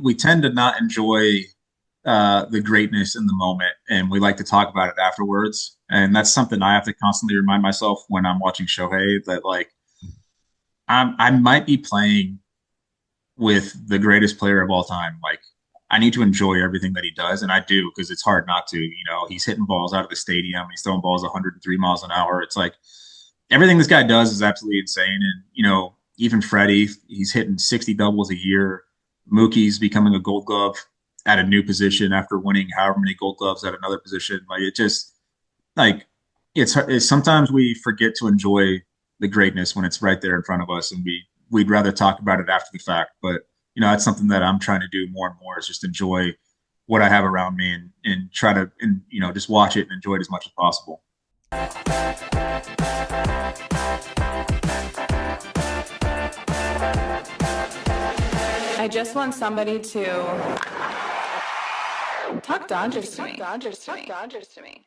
we tend to not enjoy the greatness in the moment, and we like to talk about it afterwards. And that's something I have to constantly remind myself when I'm watching Shohei that like I might be playing with the greatest player of all time. Like I need to enjoy everything that he does, and I do because it's hard not to. He's hitting balls out of the stadium. He's throwing balls 103 miles an hour. It's like everything this guy does is absolutely insane. And even Freddie, he's hitting 60 doubles a year. Mookie's becoming a Gold Glove at a new position after winning however many Gold Gloves at another position. Like it just like it's sometimes we forget to enjoy the greatness when it's right there in front of us, and we'd rather talk about it after the fact. But that's something that I'm trying to do more and more is just enjoy what I have around me and try to just watch it and enjoy it as much as possible. I just want somebody to talk Dodgers to me.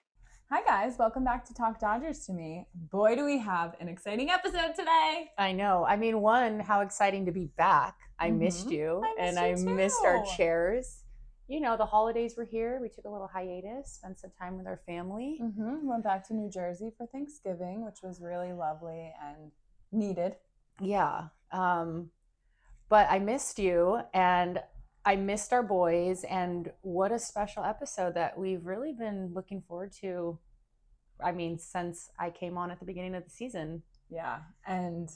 Hi guys, welcome back to Talk Dodgers to Me. Boy, do we have an exciting episode today. I know. I mean, one, how exciting to be back. I missed you. I missed our chairs. The holidays were here. We took a little hiatus, spent some time with our family. Went back to New Jersey for Thanksgiving, which was really lovely and needed. Yeah. But I missed you, and I missed our boys, and what a special episode that we've really been looking forward to, since I came on at the beginning of the season. Yeah, and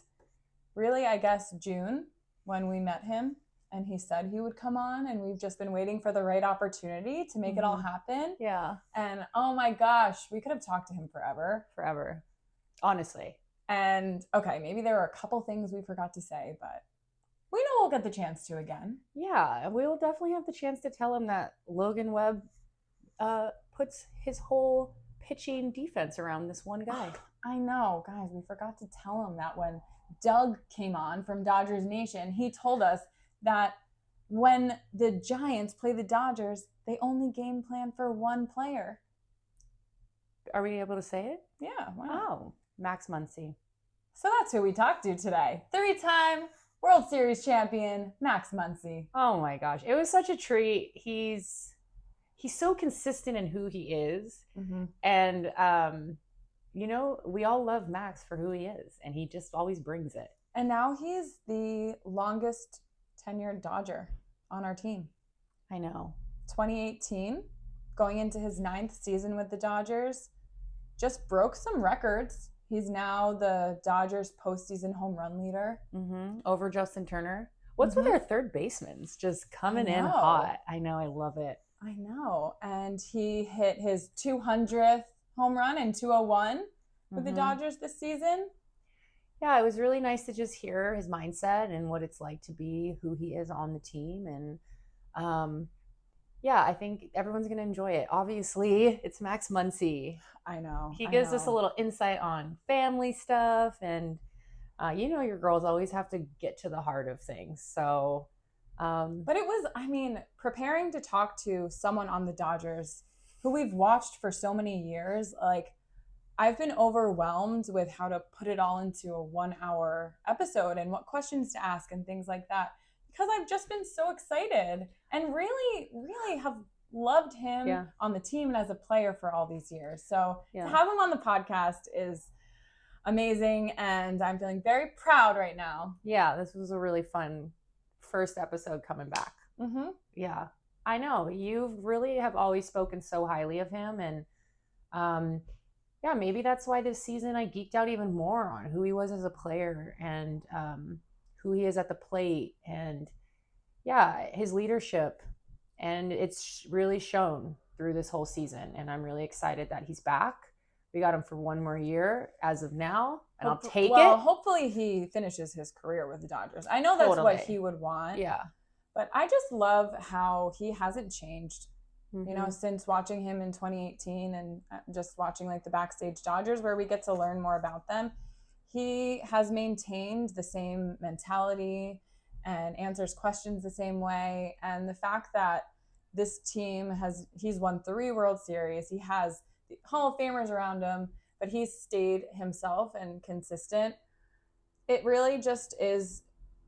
really, I guess June, when we met him, and he said he would come on, and we've just been waiting for the right opportunity to make it all happen. Yeah. And oh my gosh, we could have talked to him forever. Forever. Honestly. And okay, maybe there were a couple things we forgot to say, but we know we'll get the chance to again. Yeah, we will definitely have the chance to tell him that Logan Webb puts his whole pitching defense around this one guy. I know, guys, we forgot to tell him that when Doug came on from Dodgers Nation, he told us that when the Giants play the Dodgers, they only game plan for one player. Are we able to say it? Yeah. Wow. Oh, Max Muncy. So that's who we talked to today. 3-time World Series champion, Max Muncy. Oh my gosh. It was such a treat. He's so consistent in who he is. And, we all love Max for who he is, and he just always brings it. And now he's the longest tenured Dodger on our team. I know. 2018, going into his 9th season with the Dodgers, just broke some records. He's now the Dodgers postseason home run leader. Over Justin Turner. What's with our third basemen just coming in hot? I know. I love it. I know. And he hit his 200th home run in 201 with the Dodgers this season. Yeah, it was really nice to just hear his mindset and what it's like to be who he is on the team. And I think everyone's going to enjoy it. Obviously, it's Max Muncy. I know. He gives us a little insight on family stuff. And, your girls always have to get to the heart of things. So, but it was, preparing to talk to someone on the Dodgers who we've watched for so many years, like, I've been overwhelmed with how to put it all into a 1-hour episode and what questions to ask and things like that, because I've just been so excited and really, really have loved him on the team and as a player for all these years. So to have him on the podcast is amazing, and I'm feeling very proud right now. Yeah, this was a really fun first episode coming back. Yeah, I know. You really have always spoken so highly of him, and maybe that's why this season I geeked out even more on who he was as a player and who he is at the plate, and his leadership. And it's really shown through this whole season. And I'm really excited that he's back. We got him for one more year as of now, and I'll take it. Well, hopefully he finishes his career with the Dodgers. I know that's what he would want. Yeah. But I just love how he hasn't changed, since watching him in 2018 and just watching like the Backstage Dodgers where we get to learn more about them. He has maintained the same mentality and answers questions the same way. And the fact that this team he's won 3 World Series, he has the Hall of Famers around him, but he's stayed himself and consistent. It really just is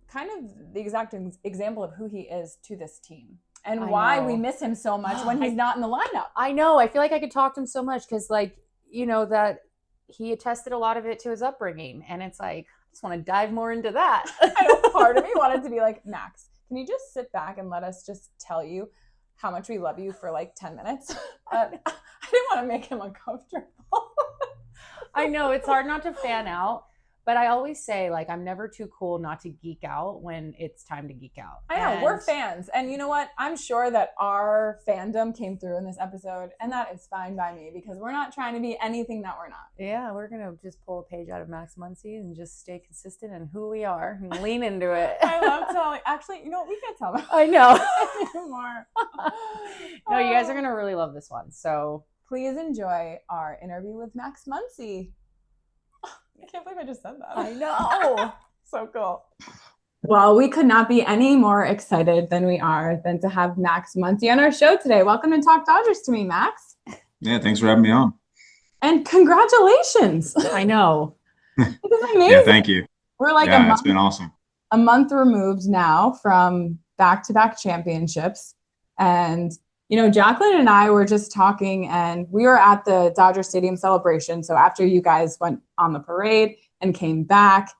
kind of the exact example of who he is to this team and why we miss him so much when he's not in the lineup. I know. I feel like I could talk to him so much because, like, you know, that he attested a lot of it to his upbringing. And it's like, I just want to dive more into that. I know part of me wanted to be like, Max, can you just sit back and let us just tell you how much we love you for like 10 minutes? I didn't want to make him uncomfortable. I know it's hard not to fan out, but I always say, like, I'm never too cool not to geek out when it's time to geek out. I know, we're fans. And you know what? I'm sure that our fandom came through in this episode, and that is fine by me because we're not trying to be anything that we're not. Yeah, we're going to just pull a page out of Max Muncy and just stay consistent in who we are and lean into it. I love telling. Actually, you know what? We can't tell them. I know. Anymore. No, you guys are going to really love this one. So please enjoy our interview with Max Muncy. I can't believe I just said that. I know. So cool. Well, we could not be any more excited than we are than to have Max Muncy on our show today. Welcome to Talk Dodgers to me, Max. Yeah, thanks for having me on. And congratulations. I know. This is amazing. Yeah, thank you. We're like it's been awesome. A month removed now from back-to-back championships. And you know, Jacqueline and I were just talking and we were at the Dodger Stadium celebration. So after you guys went on the parade and came back,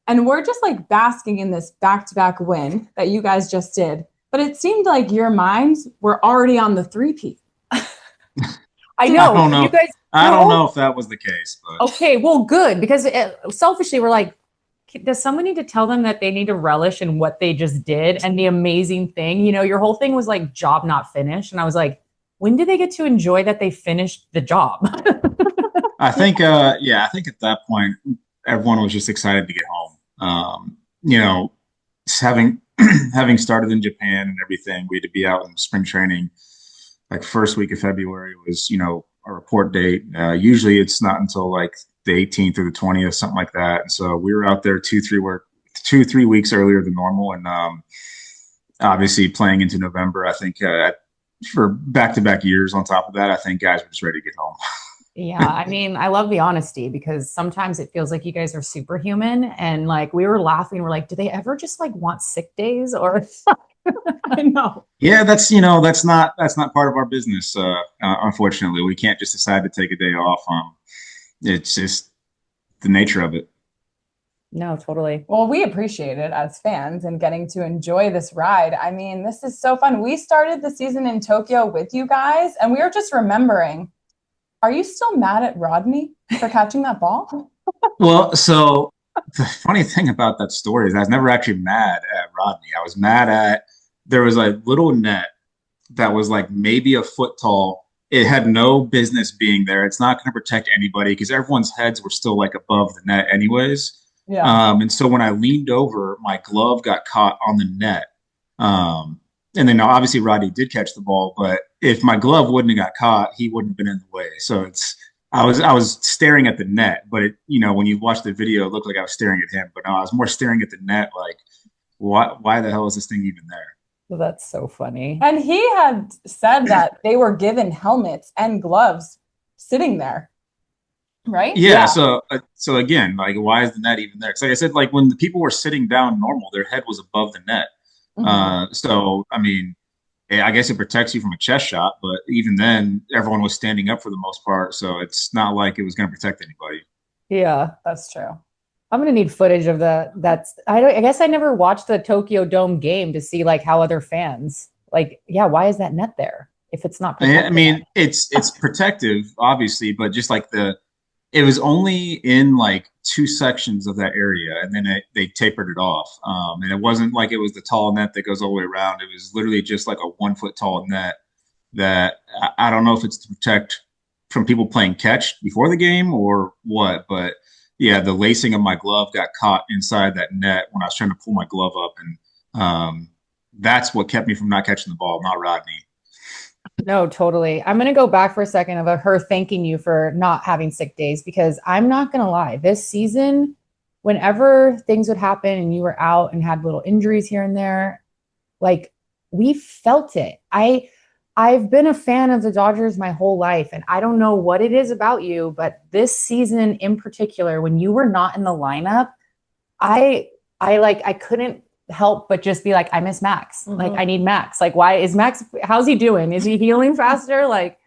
and we're just like basking in this back-to-back win that you guys just did. But it seemed like your minds were already on the three-peat. I know. I don't know. You guys, I don't know if that was the case. But. Okay, well, good. Because selfishly, we're like, does someone need to tell them that they need to relish in what they just did and the amazing thing? You know, your whole thing was like job not finished. And I was like, when do they get to enjoy that they finished the job? I think at that point, everyone was just excited to get home. You know, having started in Japan and everything, we had to be out in spring training. Like first week of February was, you know, a report date. Usually it's not until like the 18th or the 20th, something like that. And so we were out there 2-3 weeks earlier than normal. And obviously playing into November, I think for back-to-back years on top of that, I think guys were just ready to get home. Yeah, I mean, I love the honesty because sometimes it feels like you guys are superhuman. And like we were laughing, we're like, do they ever just like want sick days or I know. Yeah, that's not part of our business. Unfortunately, we can't just decide to take a day off. It's just the nature of it. No, totally. Well, we appreciate it as fans and getting to enjoy this ride. I mean, this is so fun. We started the season in Tokyo with you guys, and we were just remembering, are you still mad at Rodney for catching that ball? Well, so the funny thing about that story is I was never actually mad at Rodney. I was mad at there was a little net that was like maybe a foot tall. It had no business being there. It's not going to protect anybody because everyone's heads were still like above the net anyways. Yeah. And so when I leaned over, my glove got caught on the net. And then obviously Rodney did catch the ball, but if my glove wouldn't have got caught, he wouldn't have been in the way. So I was staring at the net, but when you watch the video, it looked like I was staring at him, but no, I was more staring at the net. Like, why the hell is this thing even there? Well, that's so funny. And he had said that they were given helmets and gloves sitting there, right? Yeah. So again, like, why is the net even there? Because like I said, like when the people were sitting down normal, their head was above the net. Mm-hmm. So I mean, I guess it protects you from a chest shot, but even then, everyone was standing up for the most part, so it's not like it was going to protect anybody. Yeah, that's true. I'm gonna need footage of that. I guess I never watched the Tokyo Dome game to see like how other fans like. Yeah, why is that net there if it's not protected? I mean, it's protective, obviously, but just like it was only in like 2 sections of that area, and then they tapered it off. And it wasn't like it was the tall net that goes all the way around. It was literally just like a 1 foot tall net that I don't know if it's to protect from people playing catch before the game or what, but yeah, the lacing of my glove got caught inside that net when I was trying to pull my glove up, and that's what kept me from not catching the ball, not Rodney. No, totally. I'm going to go back for a second of her thanking you for not having sick days, because I'm not going to lie. This season, whenever things would happen and you were out and had little injuries here and there, like we felt it. I've been a fan of the Dodgers my whole life, and I don't know what it is about you, but this season in particular, when you were not in the lineup, I couldn't help but just be like, I miss Max. Like, I need Max. Like, why is Max, how's he doing? Is he healing faster? Like,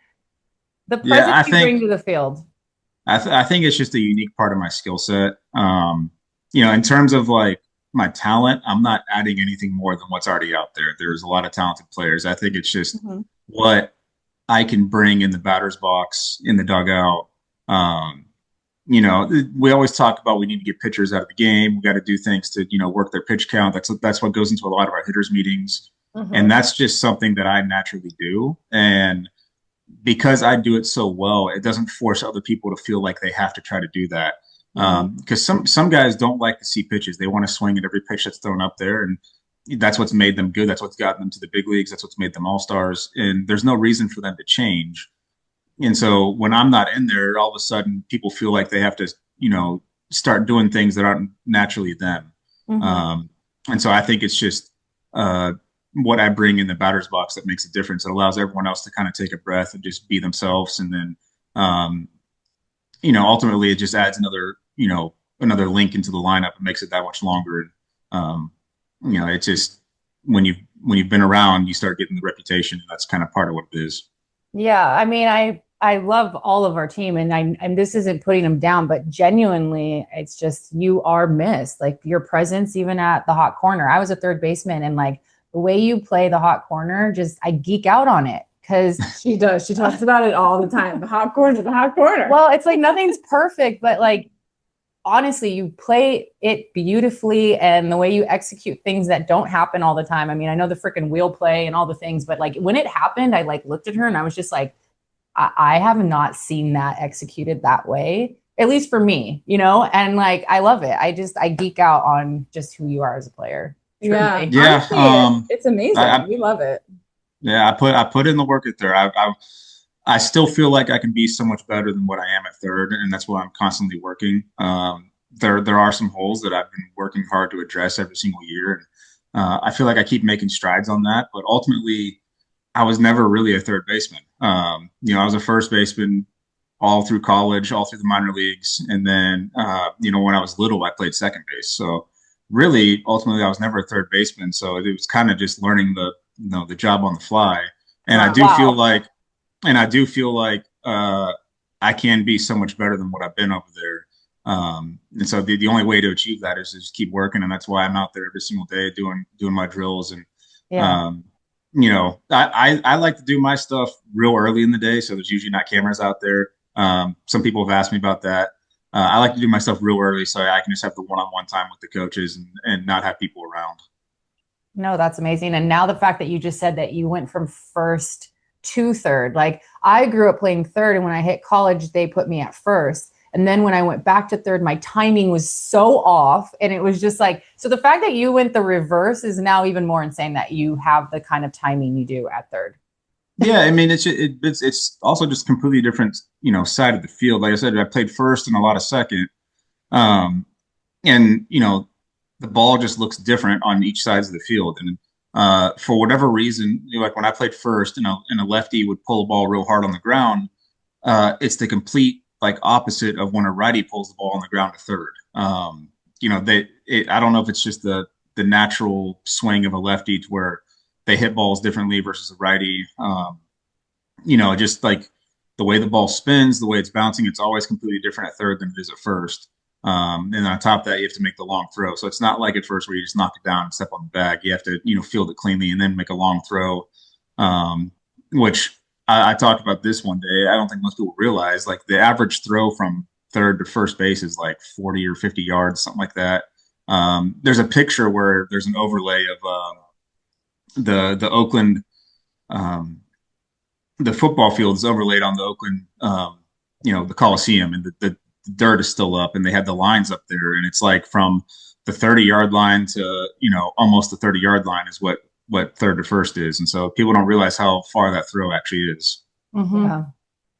the presence you bring to the field. I think it's just a unique part of my skill set. In terms of like my talent, I'm not adding anything more than what's already out there. There's a lot of talented players. I think it's just what I can bring in the batter's box, in the dugout. We always talk about we need to get pitchers out of the game. We got to do things to, work their pitch count. That's what goes into a lot of our hitters meetings. And that's just something that I naturally do. And because I do it so well, it doesn't force other people to feel like they have to try to do that. Because some guys don't like to see pitches. They want to swing at every pitch that's thrown up there. And that's what's made them good. That's what's gotten them to the big leagues. That's what's made them all-stars. And there's no reason for them to change. And so when I'm not in there, all of a sudden people feel like they have to, start doing things that aren't naturally them. And so I think it's just what I bring in the batter's box that makes a difference. It allows everyone else to kind of take a breath and just be themselves. And then, ultimately it just adds another link into the lineup and makes it that much longer. And, it's just when you've been around, you start getting the reputation. And that's kind of part of what it is. Yeah. I mean, I love all of our team, and this isn't putting them down, but genuinely, it's just, you are missed. Like, your presence, even at the hot corner. I was a third baseman, and like the way you play the hot corner, just, I geek out on it. Cause she does. She talks about it all the time. The hot corner, the hot corner. Well, it's like nothing's perfect, but like, honestly, you play it beautifully, and the way you execute things that don't happen all the time. I mean, I know the freaking wheel play and all the things, but like when it happened, I like looked at her and I was just like, I have not seen that executed that way, at least for me, and like, I love it. I geek out on just who you are as a player. Truly. Yeah. Honestly, it's amazing. We love it. Yeah. I put in the work at third. I still feel like I can be so much better than what I am at third. And that's why I'm constantly working. There are some holes that I've been working hard to address every single year. And I feel like I keep making strides on that, but ultimately I was never really a third baseman. I was a first baseman all through college, all through the minor leagues. And then, when I was little, I played second base. So really, ultimately, I was never a third baseman. So it was kind of just learning the job on the fly. And I do feel like I can be so much better than what I've been over there. And so the only way to achieve that is to just keep working. And that's why I'm out there every single day doing my drills. And, I like to do my stuff real early in the day. So there's usually not cameras out there. Some people have asked me about that. I like to do my stuff real early so I can just have the one-on-one time with the coaches and not have people around. No, that's amazing. And now the fact that you just said that you went from first to third, like, I grew up playing third, and when I hit college, they put me at first. And then when I went back to third, my timing was so off, and it was just like, so the fact that you went the reverse is now even more insane, that you have the kind of timing you do at third. Yeah, I mean, it's also just completely different, side of the field. Like I said, I played first and a lot of second, and the ball just looks different on each sides of the field. And for whatever reason, like when I played first, and a lefty would pull the ball real hard on the ground, it's the complete like opposite of when a righty pulls the ball on the ground to third. I don't know if it's just the natural swing of a lefty to where they hit balls differently versus a righty. Just like the way the ball spins, the way it's bouncing, it's always completely different at third than it is at first. And on top of that, you have to make the long throw. So it's not like at first where you just knock it down and step on the bag. You have to, field it cleanly and then make a long throw, which I talked about this one day. I don't think most people realize, like, the average throw from third to first base is like 40 or 50 yards, something like that. There's a picture where there's an overlay of the Oakland, the football field is overlaid on the Oakland, the Coliseum, and the dirt is still up, and they had the lines up there, and it's like from the 30-yard line to almost the 30-yard line is what third to first is. And so people don't realize how far that throw actually is. Mm-hmm.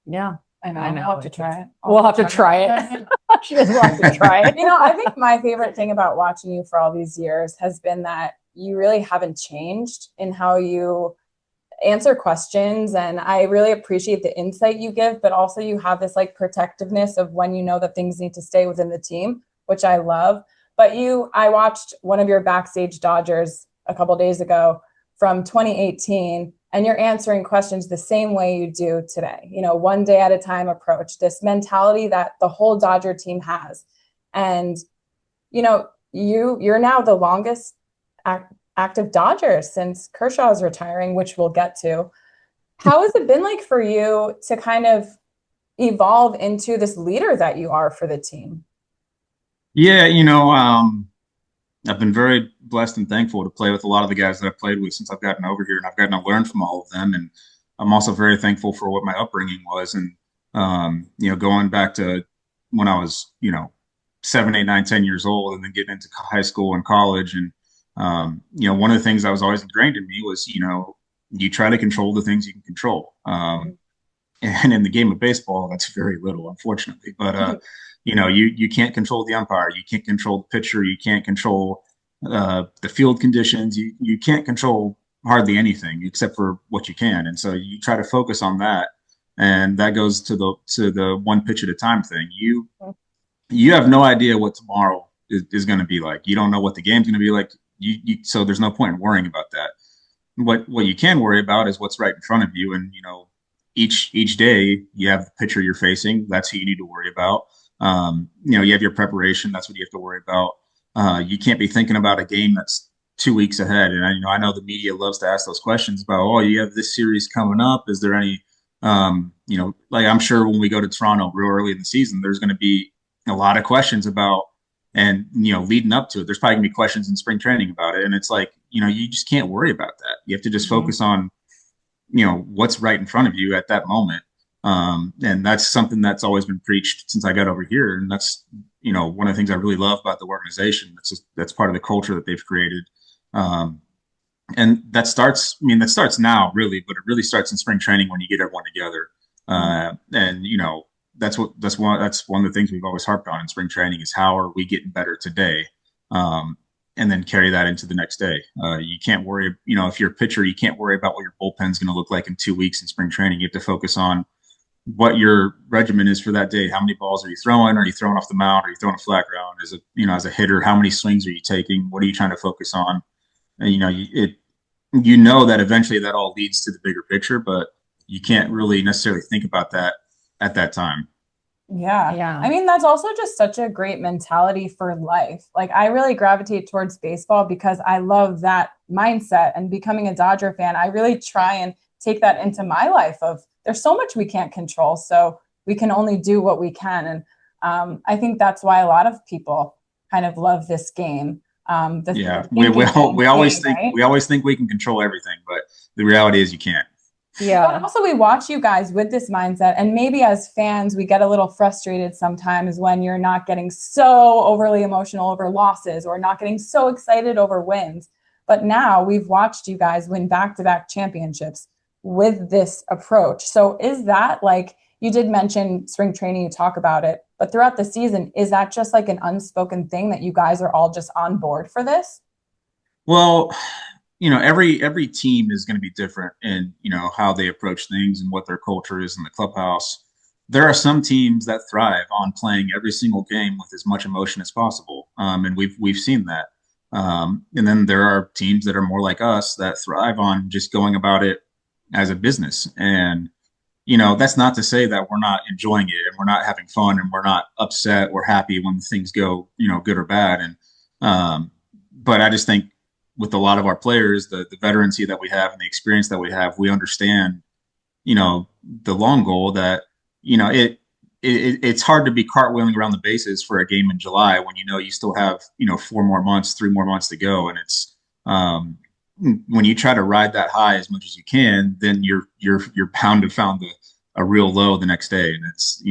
Yeah. I know. We'll have to try it. We'll have to try it. She doesn't want to try it. I think my favorite thing about watching you for all these years has been that you really haven't changed in how you answer questions. And I really appreciate the insight you give, but also you have this like protectiveness of when you know that things need to stay within the team, which I love. But I watched one of your backstage Dodgers a couple days ago from 2018, and you're answering questions the same way you do today. One day at a time approach, this mentality that the whole Dodger team has. And, you're now the longest active Dodger since Kershaw is retiring, which we'll get to. How has it been like for you to kind of evolve into this leader that you are for the team? Yeah, I've been very blessed and thankful to play with a lot of the guys that I've played with since I've gotten over here, and I've gotten to learn from all of them. And I'm also very thankful for what my upbringing was, and going back to when I was, 7, 8, 9, 10 years old, and then getting into high school and college. And one of the things that was always ingrained in me was, you try to control the things you can control. And in the game of baseball, that's very little, unfortunately. But you can't control the umpire, you can't control the pitcher, you can't control the field conditions, you can't control hardly anything except for what you can. And so you try to focus on that, and that goes to the one pitch at a time thing. You have no idea what tomorrow is going to be like. You don't know what the game's going to be like. So there's no point in worrying about that. What you can worry about is what's right in front of you, and each day you have the pitcher you're facing. That's who you need to worry about. You have your preparation. That's what you have to worry about. You can't be thinking about a game that's 2 weeks ahead. And I know the media loves to ask those questions about, oh, you have this series coming up. Is there any, like I'm sure when we go to Toronto real early in the season, there's going to be a lot of questions about, and leading up to it, there's probably gonna be questions in spring training about it. And it's like, you just can't worry about that. You have to just focus on, what's right in front of you at that moment. And that's something that's always been preached since I got over here. And that's, one of the things I really love about the organization. That's part of the culture that they've created. And that starts now really, but it really starts in spring training when you get everyone together. And that's one of the things we've always harped on in spring training is how are we getting better today? And then carry that into the next day. You can't worry, if you're a pitcher, you can't worry about what your bullpen's going to look like in 2 weeks in spring training. You have to focus on what your regimen is for that day. How many balls are you throwing? Are you throwing off the mound? Are you throwing a flat ground? As a hitter, how many swings are you taking? What are you trying to focus on? And, that eventually that all leads to the bigger picture, but you can't really necessarily think about that at that time. Yeah. Yeah. I mean, that's also just such a great mentality for life. Like I really gravitate towards baseball because I love that mindset, and becoming a Dodger fan, I really try and take that into my life of there's so much we can't control. So we can only do what we can. And I think that's why a lot of people kind of love this game. We always think, right? We always think we can control everything, but the reality is you can't. Yeah. But also we watch you guys with this mindset, and maybe as fans, we get a little frustrated sometimes when you're not getting so overly emotional over losses or not getting so excited over wins. But now we've watched you guys win back-to-back championships with this approach. So is that, like you did mention spring training, you talk about it, but throughout the season, is that just like an unspoken thing that you guys are all just on board for this? Well, every team is going to be different in, how they approach things and what their culture is in the clubhouse. There are some teams that thrive on playing every single game with as much emotion as possible. And we've seen that. And then there are teams that are more like us that thrive on just going about it as a business. And, that's not to say that we're not enjoying it and we're not having fun and we're not upset or happy when things go, good or bad. And, but I just think, with a lot of our players, the veterancy that we have and the experience that we have, we understand, the long goal that, it's hard to be cartwheeling around the bases for a game in July when you still have 3 more months to go, and it's when you try to ride that high as much as you can, then you're bound to found a real low the next day, and it's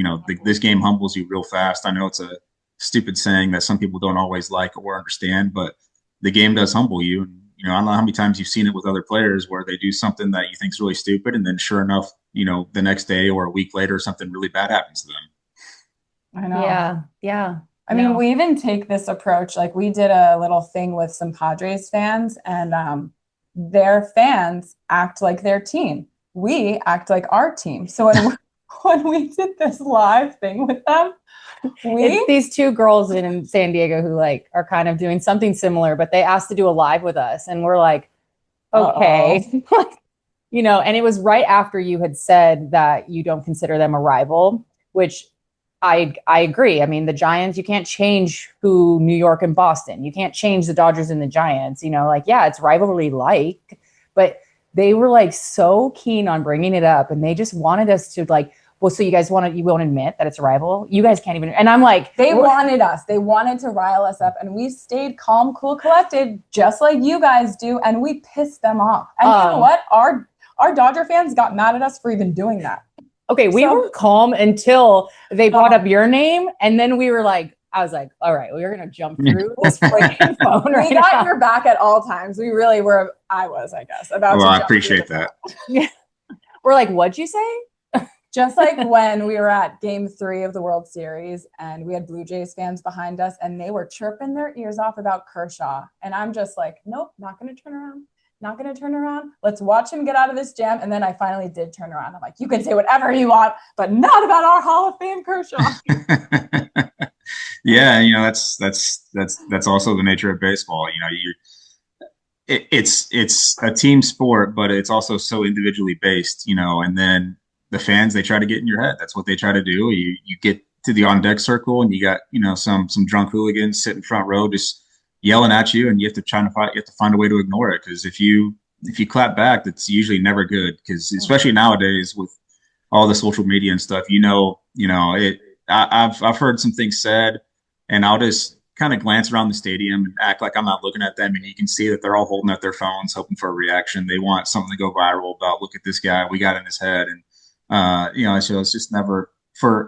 this game humbles you real fast. I know it's a stupid saying that some people don't always like or understand, but the game does humble you. And, I don't know how many times you've seen it with other players where they do something that you think is really stupid, and then sure enough, the next day or a week later, something really bad happens to them. I know. Yeah. Yeah. I mean, we even take this approach. Like we did a little thing with some Padres fans, and their fans act like their team. We act like our team. So when we did this live thing with them, it's these two girls in San Diego who like are kind of doing something similar, but they asked to do a live with us, and we're like, okay. You know, and it was right after you had said that you don't consider them a rival, which I agree. I mean, the Giants, you can't change who New York and Boston. You can't change the Dodgers and the Giants. You know, like, yeah, it's rivalry like, but they were like so keen on bringing it up, and they just wanted us to like, well, so you won't admit that it's a rival? You guys can't even. And I'm like, they wanted to rile us up, and we stayed calm, cool, collected, just like you guys do, and we pissed them off. And you know what? Our Dodger fans got mad at us for even doing that. Okay, we were calm until they brought up your name, and then we were like, I was like, all right, we're gonna jump through this freaking phone. We got your back at all times. We really were. I guess, about. Well, I appreciate that. Yeah, we're like, what'd you say? Just like when we were at Game 3 of the World Series, and we had Blue Jays fans behind us, and they were chirping their ears off about Kershaw, and I'm just like, nope, not gonna turn around. Not going to turn around. Let's watch him get out of this jam. And then I finally did turn around. I'm like, you can say whatever you want, but not about our Hall of Fame Kershaw. Yeah, you know, that's also the nature of baseball. You know, it's a team sport, but it's also so individually based. You know, and then the fans, they try to get in your head. That's what they try to do. You get to the on deck circle, and you got, you know, some drunk hooligans sitting front row just yelling at you, and you have to find a way to ignore it, because if you clap back, that's usually never good, because especially nowadays with all the social media and stuff, I've heard some things said, and I'll just kind of glance around the stadium and act like I'm not looking at them, and you can see that they're all holding up their phones hoping for a reaction. They want something to go viral about, look at this guy, we got in his head. And so it's just never,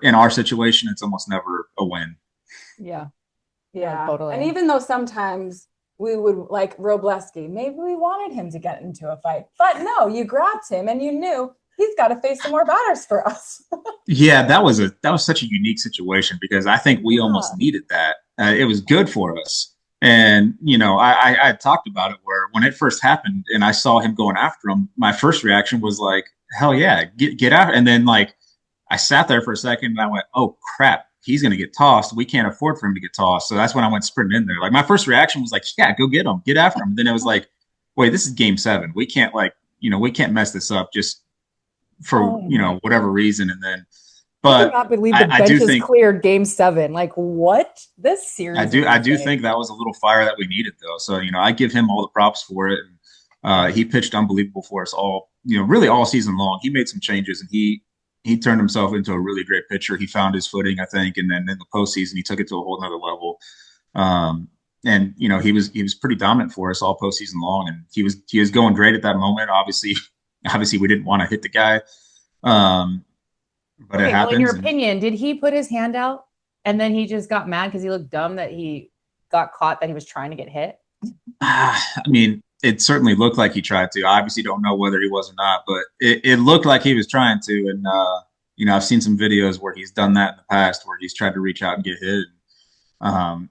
in our situation, it's almost never a win. Yeah, totally. And even though sometimes we would, like Robleski, maybe we wanted him to get into a fight, but no, you grabbed him and you knew he's got to face some more batters for us. Yeah, that was such a unique situation, because I think we almost needed that. It was good for us. And, you know, I had talked about it, where when it first happened and I saw him going after him, my first reaction was like, hell yeah, get out. And then like, I sat there for a second and I went, oh crap, he's going to get tossed. We can't afford for him to get tossed. So that's when I went sprinting in there. Like, my first reaction was like, yeah, go get him, get after him. And then it was like, wait, this is Game 7. We can't we can't mess this up just for, whatever reason. And then, but I cannot believe the bench is cleared Game 7. Like, what? This series. I do think that was a little fire that we needed, though. So, I give him all the props for it. And he pitched unbelievable for us all, really all season long. He made some changes, and he turned himself into a really great pitcher. He found his footing, I think, and then in the postseason, he took it to a whole nother level. And he was pretty dominant for us all postseason long, and he was going great at that moment. Obviously, we didn't want to hit the guy, but it happens. Well, in your opinion, did he put his hand out and then he just got mad because he looked dumb that he got caught that he was trying to get hit? I mean, it certainly looked like he tried to. I obviously don't know whether he was or not, but it looked like he was trying to. And, I've seen some videos where he's done that in the past, where he's tried to reach out and get hit. I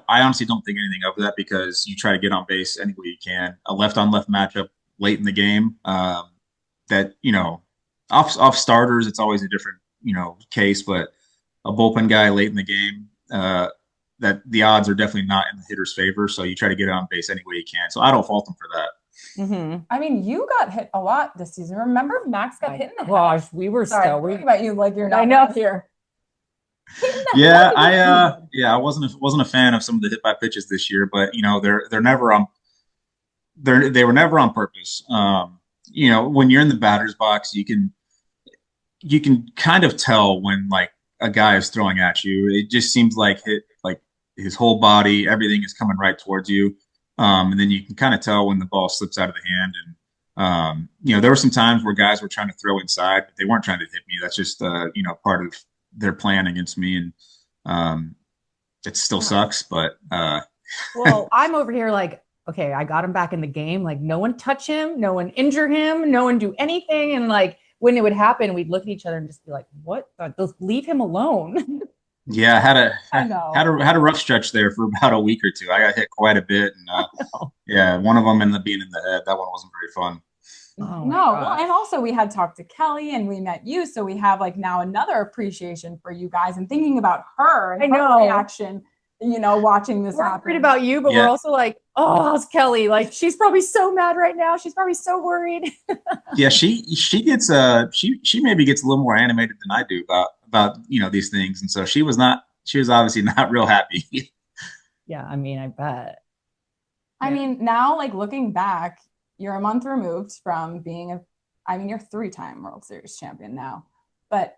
honestly don't think anything of that, because you try to get on base any way you can. A left-on-left matchup late in the game, that, off starters, it's always a different, case, but a bullpen guy late in the game, that the odds are definitely not in the hitter's favor. So you try to get on base any way you can. So I don't fault him for that. Mm-hmm. I mean, you got hit a lot this season. Remember, Max got hit in the head. Gosh, we were talking about you like you're not here. Yeah, I wasn't a fan of some of the hit by pitches this year, but they're never on. They were never on purpose. When you're in the batter's box, you can kind of tell when like a guy is throwing at you. It just seems like his whole body, everything is coming right towards you. And then you can kind of tell when the ball slips out of the hand. And, there were some times where guys were trying to throw inside, but they weren't trying to hit me. That's just, part of their plan against me. And it still sucks, but. Well, I'm over here like, okay, I got him back in the game. Like, no one touch him, no one injure him, no one do anything. And like, when it would happen, we'd look at each other and just be like, what? Just leave him alone. Yeah, I had a rough stretch there for about a week or two. I got hit quite a bit, and one of them ended up being in the head. That one wasn't very fun. Oh No, well, and also we had talked to Kellie and we met you, so we have like now another appreciation for you guys and thinking about her and her reaction, watching this happen. We're worried about you, but we're also like, oh, how's Kellie? Like, she's probably so mad right now. She's probably so worried. Yeah, she gets she maybe gets a little more animated than I do about these things, and so she was obviously not real happy. Yeah, I mean, I bet. I mean, now like looking back, you're a month removed from being you're 3-time World Series champion now, but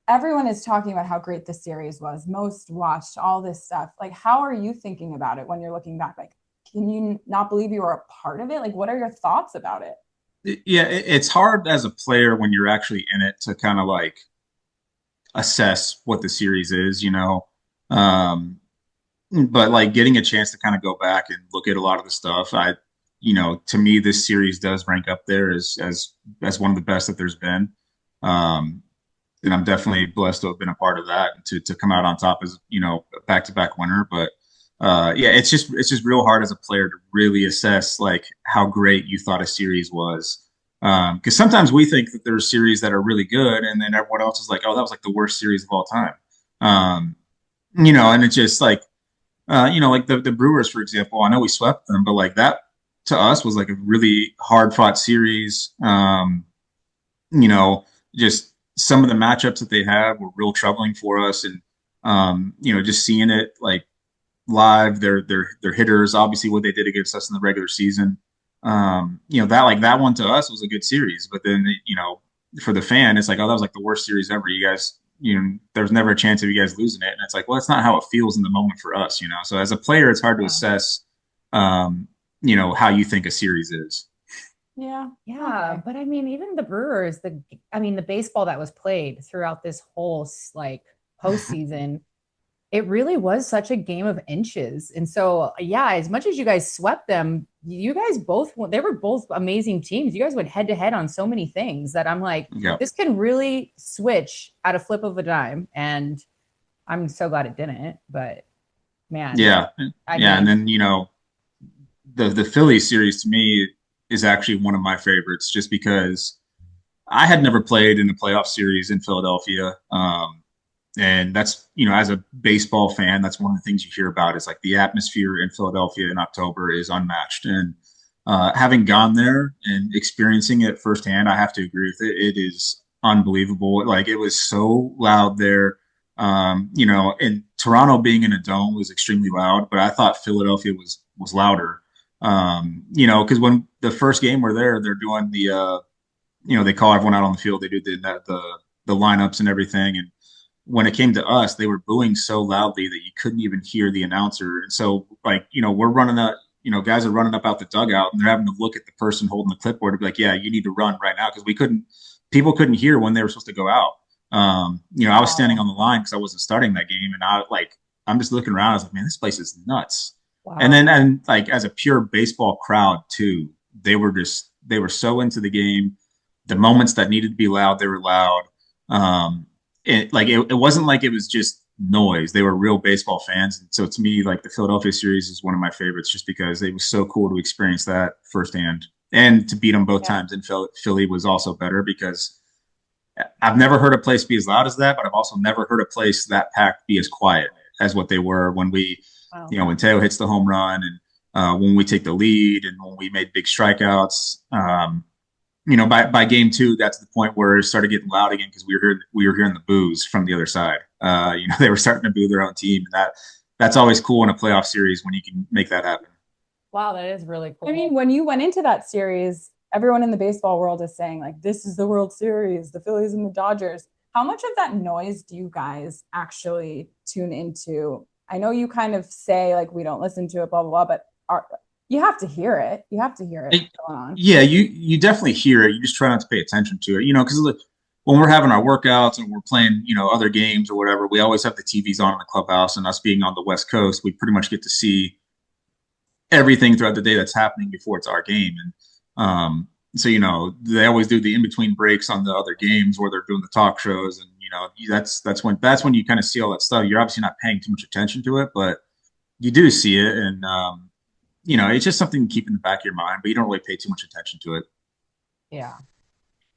everyone is talking about how great the series was, most watched, all this stuff. Like, how are you thinking about it when you're looking back? Like, can you not believe you were a part of it? Like, what are your thoughts about it? Yeah, it's hard as a player when you're actually in it to kind of like assess what the series is, Um, but like getting a chance to kind of go back and look at a lot of the stuff, to me, this series does rank up there as one of the best that there's been. Um, and I'm definitely blessed to have been a part of that and to come out on top as, a back-to-back winner. But yeah, it's just real hard as a player to really assess like how great you thought a series was. Because sometimes we think that there's series that are really good, and then everyone else is like, "Oh, that was like the worst series of all time." Um, and it's just like, like the Brewers, for example. I know we swept them, but like that to us was like a really hard fought series. You know, just some of the matchups that they had were real troubling for us, and just seeing it like live, their hitters, obviously what they did against us in the regular season. That one to us was a good series, but then for the fan, it's like, oh, that was like the worst series ever. You guys, there was never a chance of you guys losing it, and it's like, well, that's not how it feels in the moment for us. So as a player, it's hard to assess, how you think a series is. Yeah. Okay. But I mean, even the Brewers, the baseball that was played throughout this whole like postseason, it really was such a game of inches. And so, yeah, as much as you guys swept them, they were both amazing teams. You guys went head to head on so many things that I'm like, this can really switch at a flip of a dime. And I'm so glad it didn't. But man, and then the Phillies series to me is actually one of my favorites, just because I had never played in a playoff series in Philadelphia. And that's, as a baseball fan, that's one of the things you hear about is like the atmosphere in Philadelphia in October is unmatched. And having gone there and experiencing it firsthand, I have to agree with it. It is unbelievable. Like, it was so loud there. And Toronto being in a dome was extremely loud, but I thought Philadelphia was louder. Because when the first game we're there, they're doing they call everyone out on the field. They do the lineups and everything. And when it came to us, they were booing so loudly that you couldn't even hear the announcer. And so, like, we're running up, guys are running up out the dugout, and they're having to look at the person holding the clipboard and be like, yeah, you need to run right now. Because people couldn't hear when they were supposed to go out. I was standing on the line because I wasn't starting that game. And I'm just looking around. I was like, man, this place is nuts. Wow. And like, as a pure baseball crowd too, they were so into the game. The moments that needed to be loud, they were loud. It wasn't like it was just noise. They were real baseball fans. And so to me, like, the Philadelphia series is one of my favorites, just because it was so cool to experience that firsthand, and to beat them both times in Philly was also better, because I've never heard a place be as loud as that, but I've also never heard a place that packed be as quiet as what they were when when Teo hits the home run, and when we take the lead, and when we made big strikeouts. By game 2, that's the point where it started getting loud again, because we were hearing the boos from the other side. They were starting to boo their own team, and that's always cool in a playoff series when you can make that happen. Wow, that is really cool. I mean, when you went into that series, everyone in the baseball world is saying, like, this is the World Series, the Phillies and the Dodgers. How much of that noise do you guys actually tune into? I know you kind of say, like, we don't listen to it, blah, blah, blah, but you have to hear it. You have to hear it going on. Yeah, you definitely hear it. You just try not to pay attention to it, because when we're having our workouts and we're playing, other games or whatever, we always have the TVs on in the clubhouse, and us being on the West Coast, we pretty much get to see everything throughout the day that's happening before it's our game. And so they always do the in between breaks on the other games where they're doing the talk shows, and that's when you kind of see all that stuff. You're obviously not paying too much attention to it, but you do see it, and it's just something to keep in the back of your mind, but you don't really pay too much attention to it. Yeah.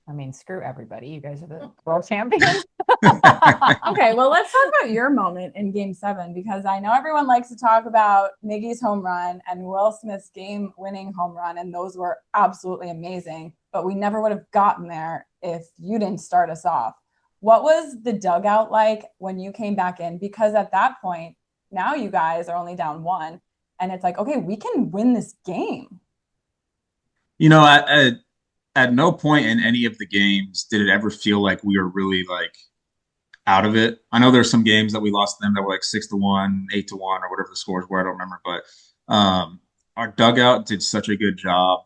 I mean, screw everybody. You guys are the world champions. Okay, well, let's talk about your moment in Game 7, because I know everyone likes to talk about Miggy's home run and Will Smith's game-winning home run, and those were absolutely amazing, but we never would have gotten there if you didn't start us off. What was the dugout like when you came back in? Because at that point, now you guys are only down 1, and it's like, okay, we can win this game. You know, at no point in any of the games did it ever feel like we were really like out of it. I know there's some games that we lost to them that were like 6-1, 8-1, or whatever the scores were. I don't remember, but our dugout did such a good job.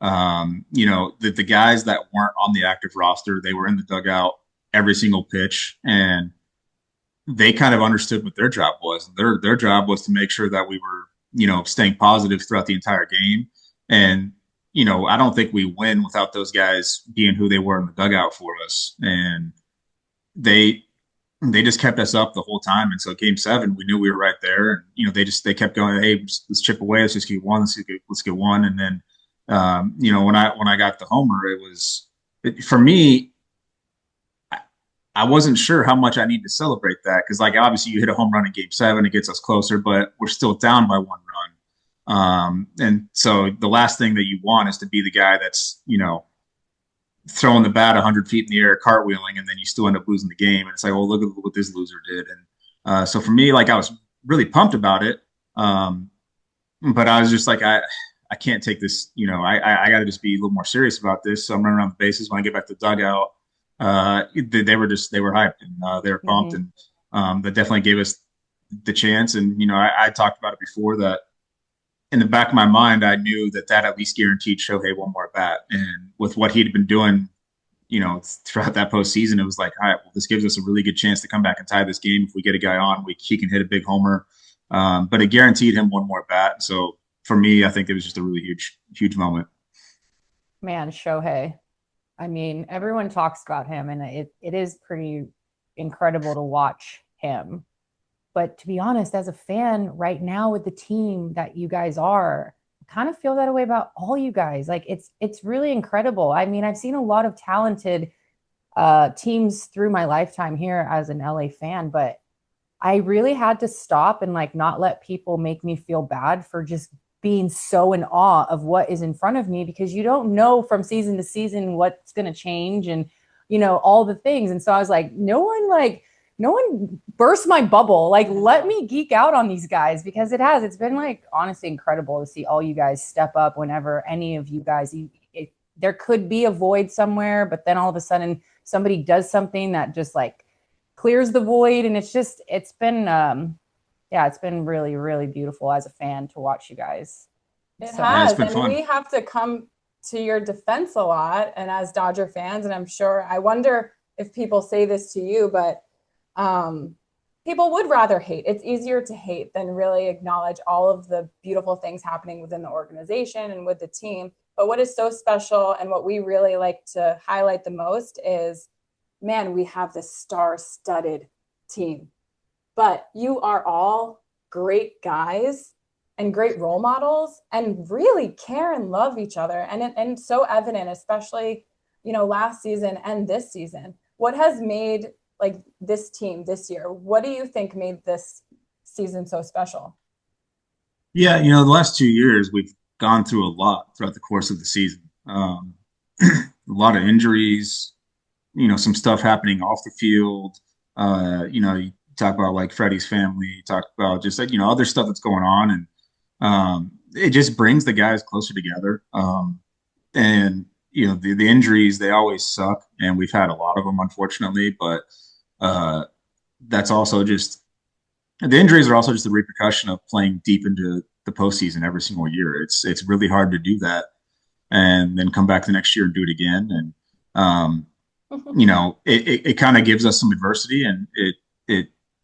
You know, the guys that weren't on the active roster, they were in the dugout every single pitch, and they kind of understood what their job was. Their job was to make sure that we were, you know, staying positive throughout the entire game. And you know, I don't think we win without those guys being who they were in the dugout for us. And they they just kept us up the whole time. And so Game 7, we knew we were right there. And you know, they kept going, hey, let's chip away, let's just get one, let's get one. And then you know, when I got the homer, for me, I wasn't sure how much I need to celebrate that because, like, obviously, you hit a home run in Game 7, it gets us closer, but we're still down by 1 run. And so the last thing that you want is to be the guy that's, you know, throwing the bat 100 feet in the air, cartwheeling, and then you still end up losing the game. And it's like, oh, look at what this loser did. And so for me, like, I was really pumped about it, but I was just like, I can't take this. You know, I got to just be a little more serious about this. So I'm running around the bases. When I get back to the dugout, they were hyped and they were pumped, and that definitely gave us the chance. And you know, I talked about it before that in the back of my mind, I knew that at least guaranteed Shohei one more at bat. And with what he'd been doing, you know, throughout that postseason, it was like, all right, well, this gives us a really good chance to come back and tie this game. If we get a guy on, he can hit a big homer. But it guaranteed him one more at bat. So for me, I think it was just a really huge moment. Man, Shohei. I mean, everyone talks about him, and it is pretty incredible to watch him. But to be honest, as a fan right now with the team that you guys are, I kind of feel that way about all you guys. Like it's really incredible. I mean, I've seen a lot of talented teams through my lifetime here as an LA fan, but I really had to stop and like not let people make me feel bad for just being so in awe of what is in front of me, because you don't know from season to season what's going to change and, you know, all the things. And so I was like, no one burst my bubble. Like, let me geek out on these guys, because it's been like honestly incredible to see all you guys step up whenever any of you guys, there could be a void somewhere, but then all of a sudden somebody does something that just like clears the void. And it's been really, really beautiful as a fan to watch you guys. It has, and fun. We have to come to your defense a lot. And as Dodger fans, and I wonder if people say this to you, but people would rather hate. It's easier to hate than really acknowledge all of the beautiful things happening within the organization and with the team. But what is so special and what we really like to highlight the most is, man, we have this star-studded team. But you are all great guys and great role models and really care and love each other. And so evident, especially, you know, last season and this season. What has made like this team this year? What do you think made this season so special? Yeah, you know, the last 2 years we've gone through a lot throughout the course of the season. A lot of injuries, you know, some stuff happening off the field. You know, you talk about like Freddie's family, you talk about just like, you know, other stuff that's going on. And it just brings the guys closer together. And, you know, the injuries, they always suck. And we've had a lot of them, unfortunately. But that's also just the injuries are also just the repercussion of playing deep into the postseason every single year. It's really hard to do that and then come back the next year and do it again. And, you know, it kind of gives us some adversity, and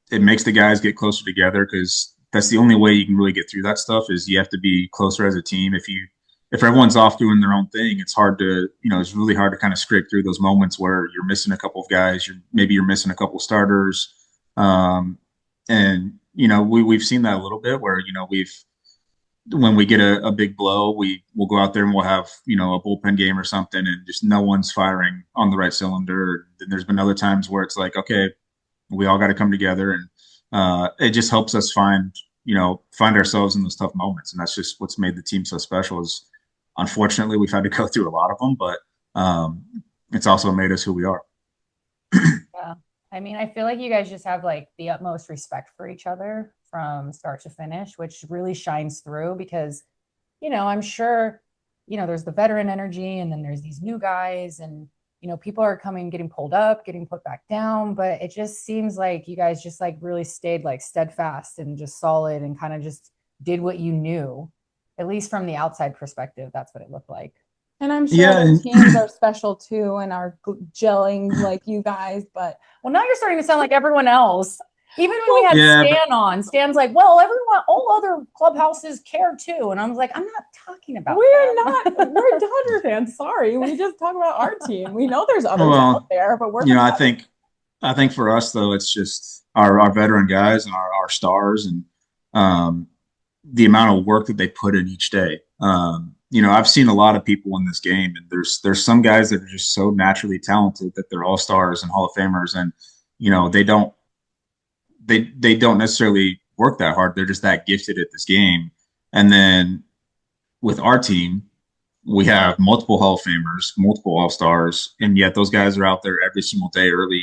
it makes the guys get closer together, because that's the only way you can really get through that stuff is you have to be closer as a team. If everyone's off doing their own thing, it's hard to, you know, it's really hard to kind of scrape through those moments where you're missing a couple of guys, maybe you're missing a couple of starters. And, you know, we've seen that a little bit where, you know, when we get a big blow, we'll go out there and we'll have, a bullpen game or something, and just no one's firing on the right cylinder. Then there's been other times where it's like, okay, we all got to come together, and it just helps us find ourselves in those tough moments, and that's just what's made the team so special. Is unfortunately we've had to go through a lot of them, but it's also made us who we are. Yeah. I mean, I feel like you guys just have like the utmost respect for each other from start to finish, which really shines through because, I'm sure, there's the veteran energy and then there's these new guys and, people are getting pulled up, getting put back down, but it just seems like you guys just like really stayed like steadfast and just solid and kind of just did what you knew, at least from the outside perspective. That's what it looked like. And I'm sure the teams are special too and are gelling like you guys, but well, now you're starting to sound like everyone else. Even when we had Stan on, Stan's like, well, all other clubhouses care too. And I was like, I'm not talking about we're Dodger fans. Sorry. We just talk about our team. We know there's others out there, but we're I think for us though, it's just our veteran guys and our stars and the amount of work that they put in each day. I've seen a lot of people in this game, and there's some guys that are just so naturally talented that they're all stars and Hall of Famers, and they don't necessarily work that hard. They're just that gifted at this game. And then with our team, we have multiple Hall of Famers, multiple All Stars, and yet those guys are out there every single day early,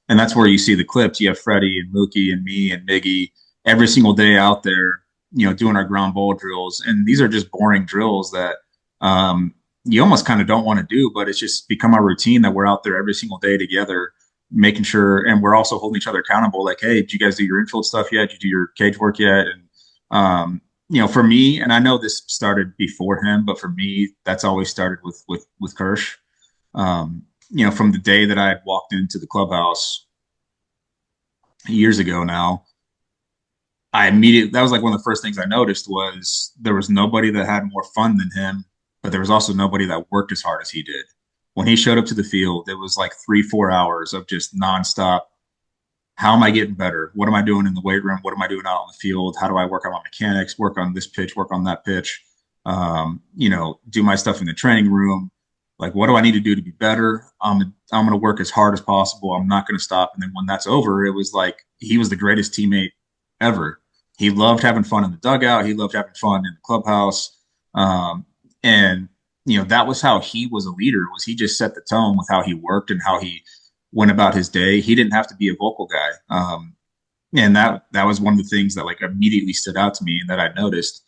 and that's where you see the clips. You have Freddie and Mookie and me and Miggy every single day out there, doing our ground ball drills. And these are just boring drills that you almost kind of don't want to do, but it's just become our routine that we're out there every single day together, making sure, and we're also holding each other accountable. Like, hey, did you guys do your infield stuff yet? Did you do your cage work yet? And for me, and I know this started before him, but for me, that's always started with Kersh. From the day that I had walked into the clubhouse years ago now, that was like one of the first things I noticed was there was nobody that had more fun than him, but there was also nobody that worked as hard as he did. When he showed up to the field, it was like 3-4 hours of just nonstop. How am I getting better? What am I doing in the weight room? What am I doing out on the field? How do I work on my mechanics, work on this pitch, work on that pitch? Do my stuff in the training room. Like, what do I need to do to be better? I'm going to work as hard as possible. I'm not going to stop. And then when that's over, it was like he was the greatest teammate ever. He loved having fun in the dugout. He loved having fun in the clubhouse. And that was how he was a leader, was he just set the tone with how he worked and how he went about his day. He didn't have to be a vocal guy. And that was one of the things that like immediately stood out to me and that I noticed.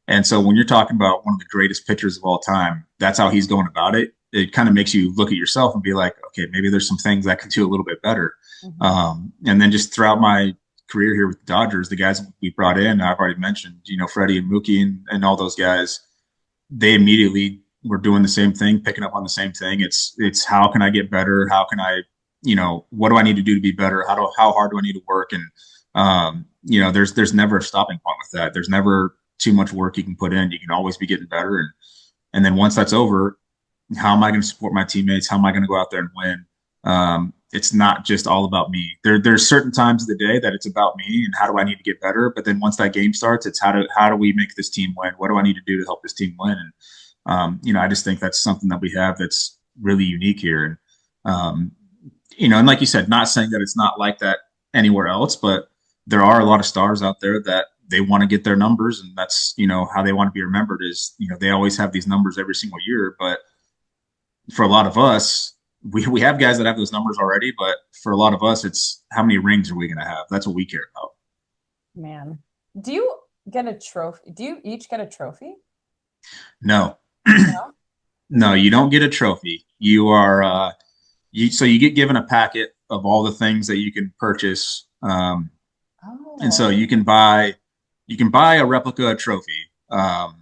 And so when you're talking about one of the greatest pitchers of all time, that's how he's going about it. It kind of makes you look at yourself and be like, okay, maybe there's some things I can do a little bit better. Mm-hmm. And then just throughout my career here with the Dodgers, the guys we brought in, I've already mentioned, Freddie and Mookie and all those guys, they immediately were doing the same thing, picking up on the same thing. It's how can I get better? How can I, what do I need to do to be better? How hard do I need to work? And, there's never a stopping point with that. There's never too much work you can put in. You can always be getting better. And then once that's over, how am I going to support my teammates? How am I going to go out there and win? It's not just all about me. There's certain times of the day that it's about me and how do I need to get better. But then once that game starts, it's how do we make this team win? What do I need to do to help this team win? And I just think that's something that we have that's really unique here. And and like you said, not saying that it's not like that anywhere else, but there are a lot of stars out there that they want to get their numbers, and that's how they want to be remembered is they always have these numbers every single year. But for a lot of us, we have guys that have those numbers already, but for a lot of us, it's how many rings are we going to have? That's what we care about. Man, do you get a trophy? Do you each get a trophy? No, no, you don't get a trophy. You are, so you get given a packet of all the things that you can purchase. And so you can buy a replica trophy. And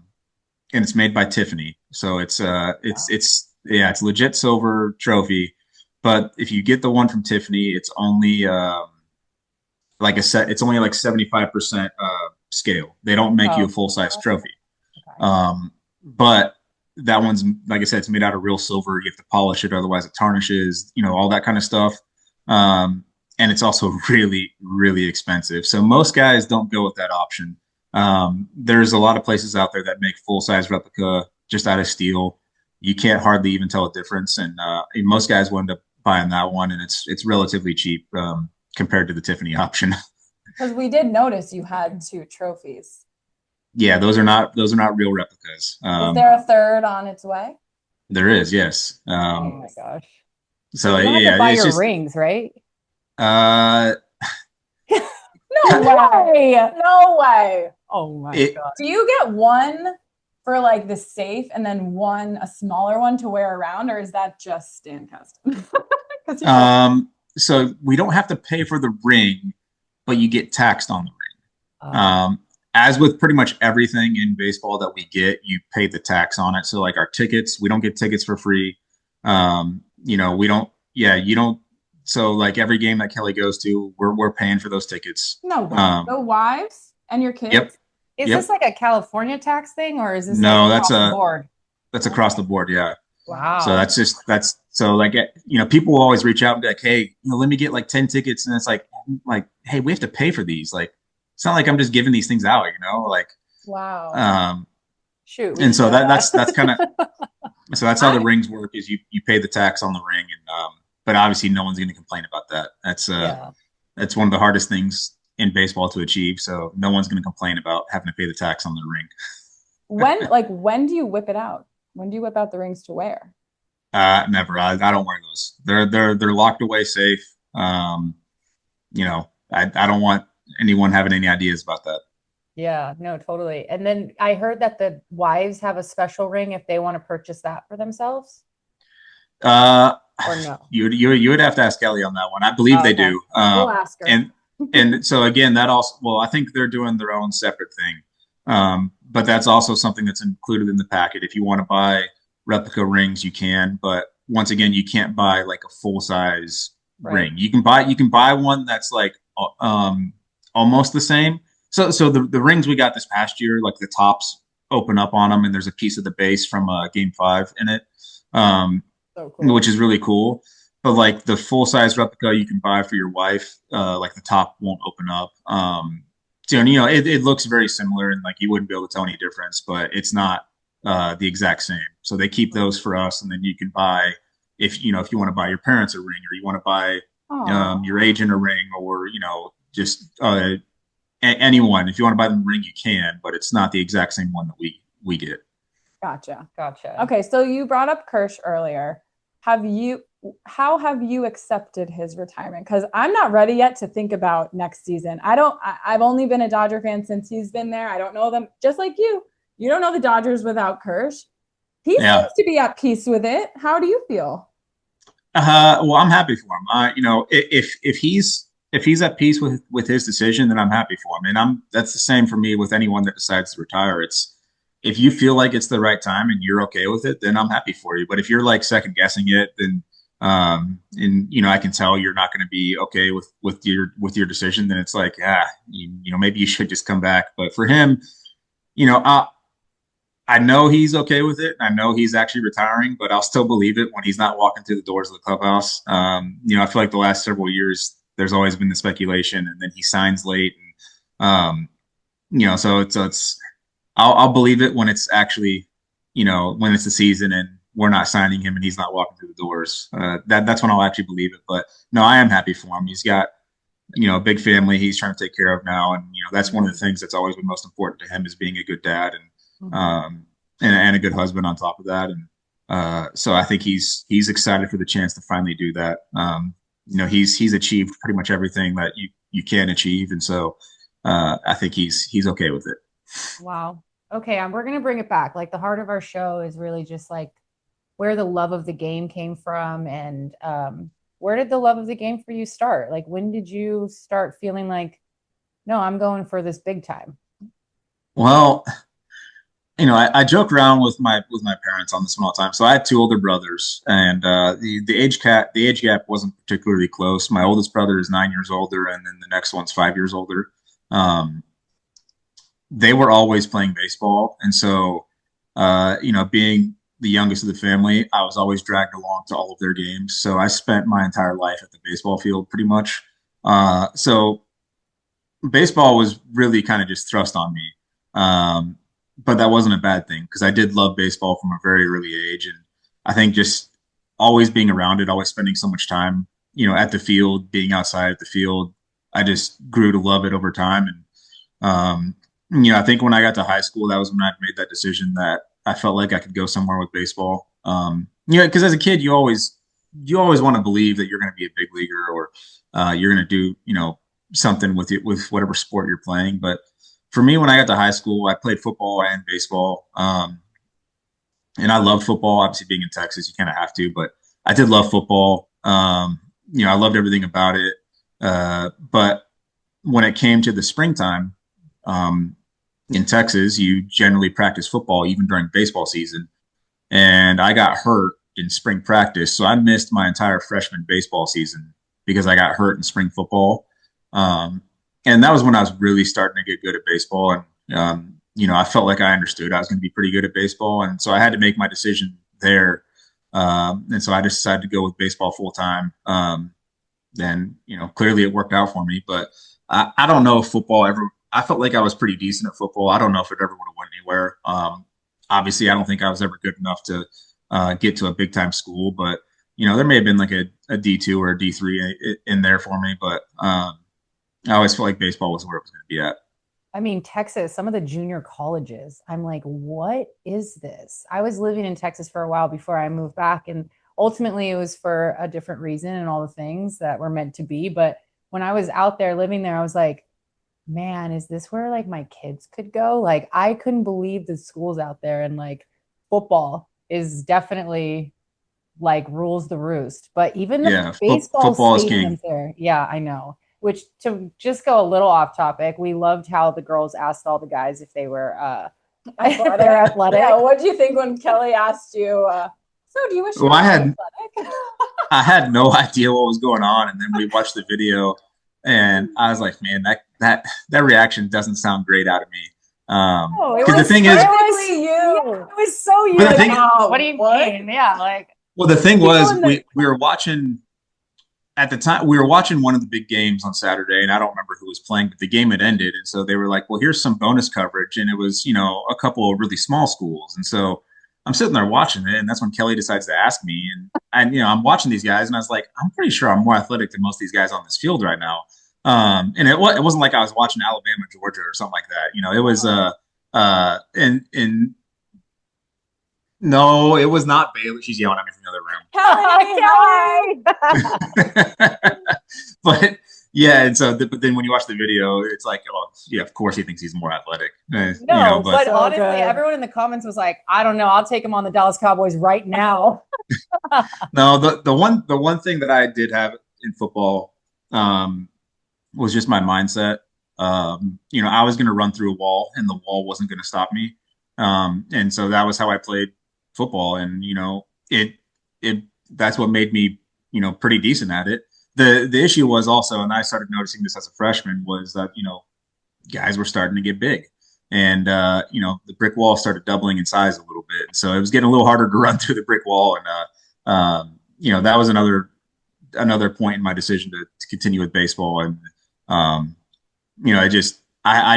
it's made by Tiffany. So it's legit silver trophy, but if you get the one from Tiffany, it's only it's only like 75% scale. They don't make you a full size trophy. Okay. But that one's, like I said, it's made out of real silver. You have to polish it, otherwise it tarnishes. All that kind of stuff. And it's also really, really expensive. So most guys don't go with that option. There's a lot of places out there that make full size replica just out of steel. You can't hardly even tell a difference, and most guys will end up buying that one, and it's relatively cheap compared to the Tiffany option. Because we did notice you had 2 trophies. Yeah, those are not real replicas. Is there a third on its way? There is, yes. Oh my gosh. So You don't have yeah, to buy it's your just rings, right? uh, No way. No way. Oh my it, god. Do you get one for like the safe and then a smaller one to wear around, or is that just stand custom? so we don't have to pay for the ring, but you get taxed on the ring. Uh, As with pretty much everything in baseball that we get, you pay the tax on it. So like our tickets, we don't get tickets for free. We don't. Yeah, you don't. So like every game that Kellie goes to, we're paying for those tickets. No, the wives and your kids. Yep. is Yep. this like a California tax thing, or is this like No, across the board? that's across the board. Yeah. Wow. So that's so like people will always reach out and be like, hey, let me get like 10 tickets, and it's like hey, we have to pay for these. Like it's not like I'm just giving these things out, like Wow. Shoot. and so that's kind of so that's how the rings work is you pay the tax on the ring, and but obviously no one's going to complain about that. That's one of the hardest things in baseball to achieve. So no one's going to complain about having to pay the tax on the ring. When do you whip it out? When do you whip out the rings to wear? Never. I don't wear those. They're locked away safe. I don't want anyone having any ideas about that. Yeah, no, totally. And then I heard that the wives have a special ring if they want to purchase that for themselves. Or no? You would have to ask Kellie on that one. I believe they do. We'll ask her. And so again, that also, well, I think they're doing their own separate thing. But that's also something that's included in the packet. If you want to buy replica rings, you can. But once again, you can't buy like a full size ring. You can buy one that's like almost the same. So the rings we got this past year, like the tops open up on them, and there's a piece of the base from Game 5 in it, So cool. which is really cool. But like the full size replica you can buy for your wife, like the top won't open up. So it looks very similar, and like you wouldn't be able to tell any difference, but it's not the exact same. So they keep those for us, and then you can buy if you want to buy your parents a ring, or you want to buy your agent a ring, or just anyone. If you want to buy them a ring, you can, but it's not the exact same one that we get. Gotcha. Gotcha. Okay, so you brought up Kersh earlier. How have you accepted his retirement? Because I'm not ready yet to think about next season. I've only been a Dodger fan since he's been there. I don't know them, just like you. You don't know the Dodgers without Kersh. He seems to be at peace with it. How do you feel? Well, I'm happy for him. If he's at peace with his decision, then I'm happy for him. And that's the same for me with anyone that decides to retire. It's if you feel like it's the right time and you're okay with it, then I'm happy for you. But if you're like second guessing it, then and I can tell you're not going to be okay with your decision, then it's like, maybe you should just come back. But for him, I know he's okay with it. I know he's actually retiring, but I'll still believe it when he's not walking through the doors of the clubhouse. I feel like the last several years, there's always been the speculation, and then he signs late, and so it's I'll believe it when it's actually, when it's the season and we're not signing him and he's not walking through the doors. That's when I'll actually believe it. But no, I am happy for him. He's got a big family he's trying to take care of now, and that's one of the things that's always been most important to him is being a good dad and a good husband on top of that. And so I think he's excited for the chance to finally do that. He's achieved pretty much everything that you can achieve, and so I think he's okay with it. Wow. Okay, we're gonna bring it back. Like the heart of our show is really just like where the love of the game came from, and where did the love of the game for you start? Like when did you start feeling like, no, I'm going for this big time? Well, I joke around with my parents on this one all the time. So I had 2 older brothers, and the age gap wasn't particularly close. My oldest brother is 9 years older, and then the next one's 5 years older. They were always playing baseball, and so being the youngest of the family, I was always dragged along to all of their games. So I spent my entire life at the baseball field, pretty much. So baseball was really kind of just thrust on me. But that wasn't a bad thing because I did love baseball from a very early age. And I think just always being around it, always spending so much time, at the field, being outside at the field, I just grew to love it over time. And, I think when I got to high school, that was when I made that decision that I felt like I could go somewhere with baseball. Because as a kid, you always want to believe that you're going to be a big leaguer or you're going to do, something with it, with whatever sport you're playing. But for me, when I got to high school, I played football and baseball. And I love football. Obviously, being in Texas, you kind of have to, but I did love football. I loved everything about it. But when it came to the springtime, um, in Texas, you generally practice football even during baseball season. And I got hurt in spring practice, so I missed my entire freshman baseball season because I got hurt in spring football. Um, and that was when I was really starting to get good at baseball. And I felt like I understood I was going to be pretty good at baseball, and so I had to make my decision there. And so I just decided to go with baseball full time. Then clearly it worked out for me, but I don't know if football ever. I felt like I was pretty decent at football. I don't know if it ever would have went anywhere. Obviously, I don't think I was ever good enough to get to a big time school, but there may have been like a D2 or a D3 in there for me. But I always felt like baseball was where it was going to be at. I mean, Texas, some of the junior colleges, I'm like, what is this? I was living in Texas for a while before I moved back. And ultimately, it was for a different reason and all the things that were meant to be. But when I was out there living there, I was like, man, is this where like my kids could go? Like, I couldn't believe the schools out there, and like football is definitely like rules the roost. But even the Yeah, baseball football is stadiums king. there, yeah, I know. Which, to just go a little off topic, we loved how the girls asked all the guys if they were if they're athletic. Yeah, what do you think when Kellie asked you? So, do you wish you Well, were I had athletic? I had no idea what was going on, and then we watched the video, and I was like, man, that reaction doesn't sound great out of me. Oh, it Because the was thing is, Specifically you. yeah, it was so you. but the thing, What do you mean? Yeah, like well, the thing People was, in the we were watching at the time. We were watching one of the big games on Saturday, and I don't remember who was playing, but the game had ended, and so they were like, well, here's some bonus coverage, and it was a couple of really small schools, and so I'm sitting there watching it, and that's when Kelly decides to ask me, and I'm watching these guys, and I was like, I'm pretty sure I'm more athletic than most of these guys on this field right now. And it wasn't like I was watching Alabama, Georgia, or something like that. It was and no, it was not Bailey. She's yelling at me from the other room. But yeah, and so but then when you watch the video, it's like, oh yeah, of course he thinks he's more athletic. no, but So honestly, good. everyone in the comments was like, I don't know, I'll take him on the Dallas Cowboys right now. No, the one thing that I did have in football was just my mindset. I was going to run through a wall, and the wall wasn't going to stop me. And so that was how I played football, and it that's what made me pretty decent at it. The issue was also, and I started noticing this as a freshman, was that guys were starting to get big, and the brick wall started doubling in size a little bit, so it was getting a little harder to run through the brick wall, and that was another point in my decision to continue with baseball, and I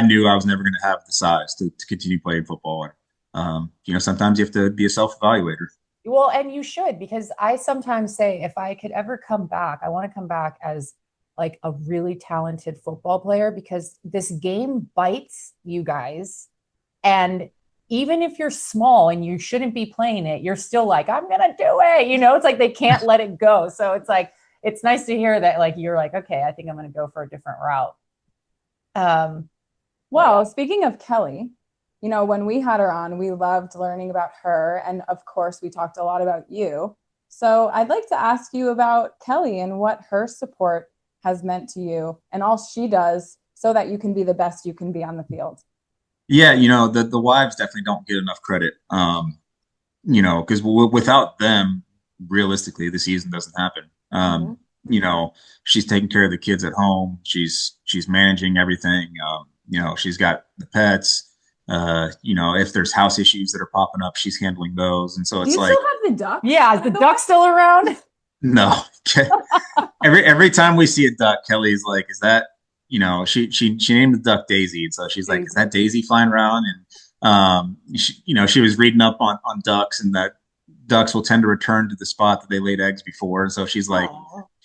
knew I was never going to have the size to continue playing football, and sometimes you have to be a self evaluator. Well, and you should, because I sometimes say if I could ever come back, I want to come back as like a really talented football player, because this game bites you guys. And even if you're small and you shouldn't be playing it, you're still like, I'm going to do it. It's like they can't let it go. So it's like, it's nice to hear that like you're like, okay, I think I'm going to go for a different route. Well, speaking of Kellie, when we had her on, we loved learning about her. And of course, we talked a lot about you. So I'd like to ask you about Kellie and what her support has meant to you and all she does so that you can be the best you can be on the field. Yeah, the wives definitely don't get enough credit. Because without them, realistically, the season doesn't happen. She's taking care of the kids at home. She's managing everything. She's got the pets. If there's house issues that are popping up, she's handling those. And so Do it's you like, still have the duck? Yeah, is the duck still around? no. Every time we see a duck, Kelly's like, is that she named the duck Daisy, and so she's like, "Is that Daisy flying around?" And she was reading up on ducks, and that ducks will tend to return to the spot that they laid eggs before. And so she's like,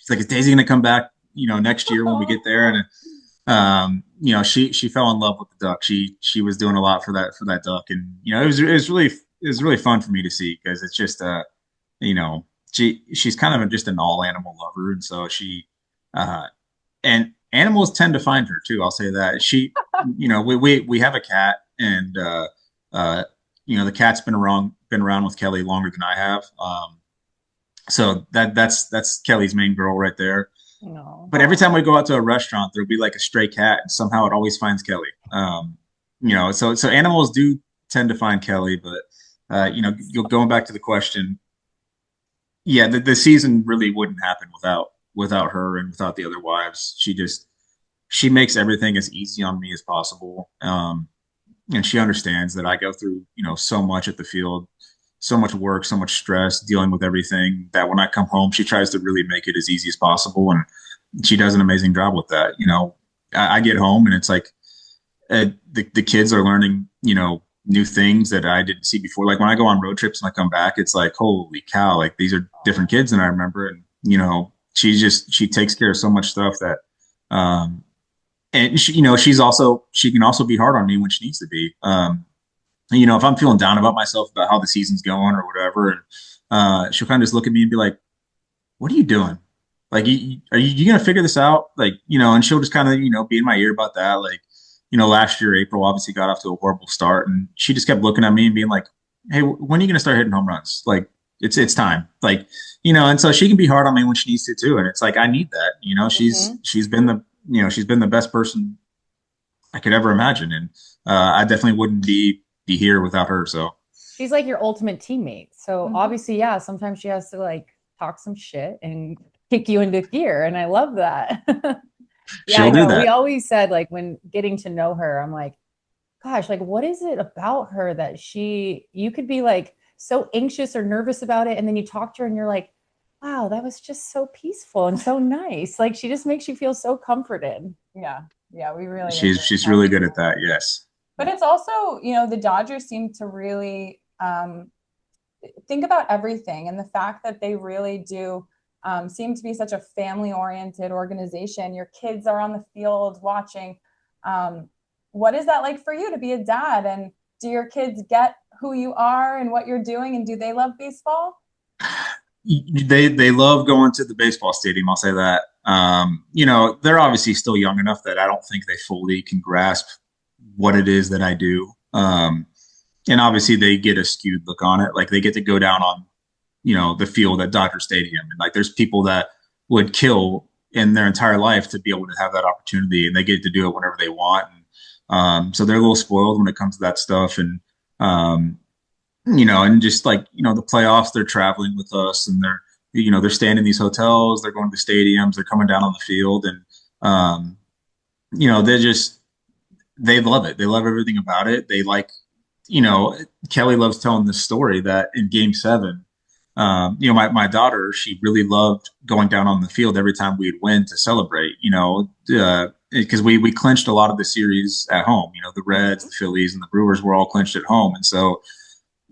"Is Daisy going to come back? Next year when we get there?" And she fell in love with the duck. She was doing a lot for that duck, and it was really fun for me to see because it's just you know she's kind of just an all animal lover, and so uh and animals tend to find her too. I'll say that we have a cat, and the cat's been around with Kellie longer than I have. So that's Kellie's main girl right there. No. But every time we go out to a restaurant, there'll be like a stray cat, and somehow it always finds Kellie. So animals do tend to find Kellie, but you're going back to the question. Yeah, the season really wouldn't happen without her and without the other wives. She makes everything as easy on me as possible. And she understands that I go through, so much at the field, so much work, so much stress dealing with everything that when I come home, she tries to really make it as easy as possible. And she does an amazing job with that. I get home and it's like the kids are learning, new things that I didn't see before. Like when I go on road trips and I come back, it's like, holy cow, like these are different kids than I remember. And, she takes care of so much stuff that, and she can also be hard on me when she needs to be. If I'm feeling down about myself about how the season's going or whatever, and she'll kind of just look at me and be like, "What are you doing? Like, are you gonna figure this out?" Like, and she'll just kind of be in my ear about that. Like, last year April obviously got off to a horrible start, and she just kept looking at me and being like, "Hey, when are you gonna start hitting home runs? Like, it's time." Like, and so she can be hard on me when she needs to too, and it's like I need that. She's been the best person I could ever imagine, and I definitely wouldn't be here without her. So she's like your ultimate teammate. So obviously, yeah, sometimes she has to like talk some shit and kick you into gear, and I love that. Yeah, she'll I do know. We that. always said like when getting to know her, I'm like, gosh, like what is it about her that you could be like so anxious or nervous about it, and then you talk to her and you're like, wow, that was just so peaceful and so nice. Like she just makes you feel so comforted. Yeah. Yeah, we really She's really good at that. Yes. But it's also, the Dodgers seem to really think about everything, and the fact that they really do seem to be such a family-oriented organization. Your kids are on the field watching. What is that like for you to be a dad? And do your kids get who you are and what you're doing? And do they love baseball? They love going to the baseball stadium. I'll say that. They're obviously still young enough that I don't think they fully can grasp what it is that I do. And obviously they get a skewed look on it. Like they get to go down on, the field at Dodger Stadium. And like there's people that would kill in their entire life to be able to have that opportunity, and they get to do it whenever they want. And so they're a little spoiled when it comes to that stuff. And and just like, the playoffs, they're traveling with us, and they're staying in these hotels, they're going to the stadiums, they're coming down on the field. And, they love it. They love everything about it. They like, Kellie loves telling this story that in game 7, my daughter, she really loved going down on the field every time we'd win to celebrate, because we clinched a lot of the series at home. The Reds, the Phillies, and the Brewers were all clinched at home. And so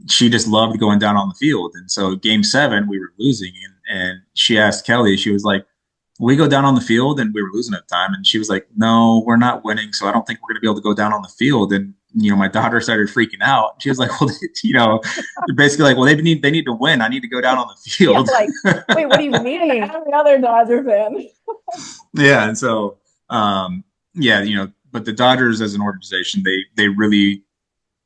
she just loved going down on the field. And so game 7, we were losing, and she asked Kellie, she was like, we go down on the field, and we were losing at the time. And she was like, no, we're not winning. So I don't think we're going to be able to go down on the field. And, my daughter started freaking out. She was like, well, basically like, well, they need to win. I need to go down on the field. Yeah, like, wait, what do you mean? I'm another Dodger fan. Yeah. And so, but the Dodgers as an organization, they really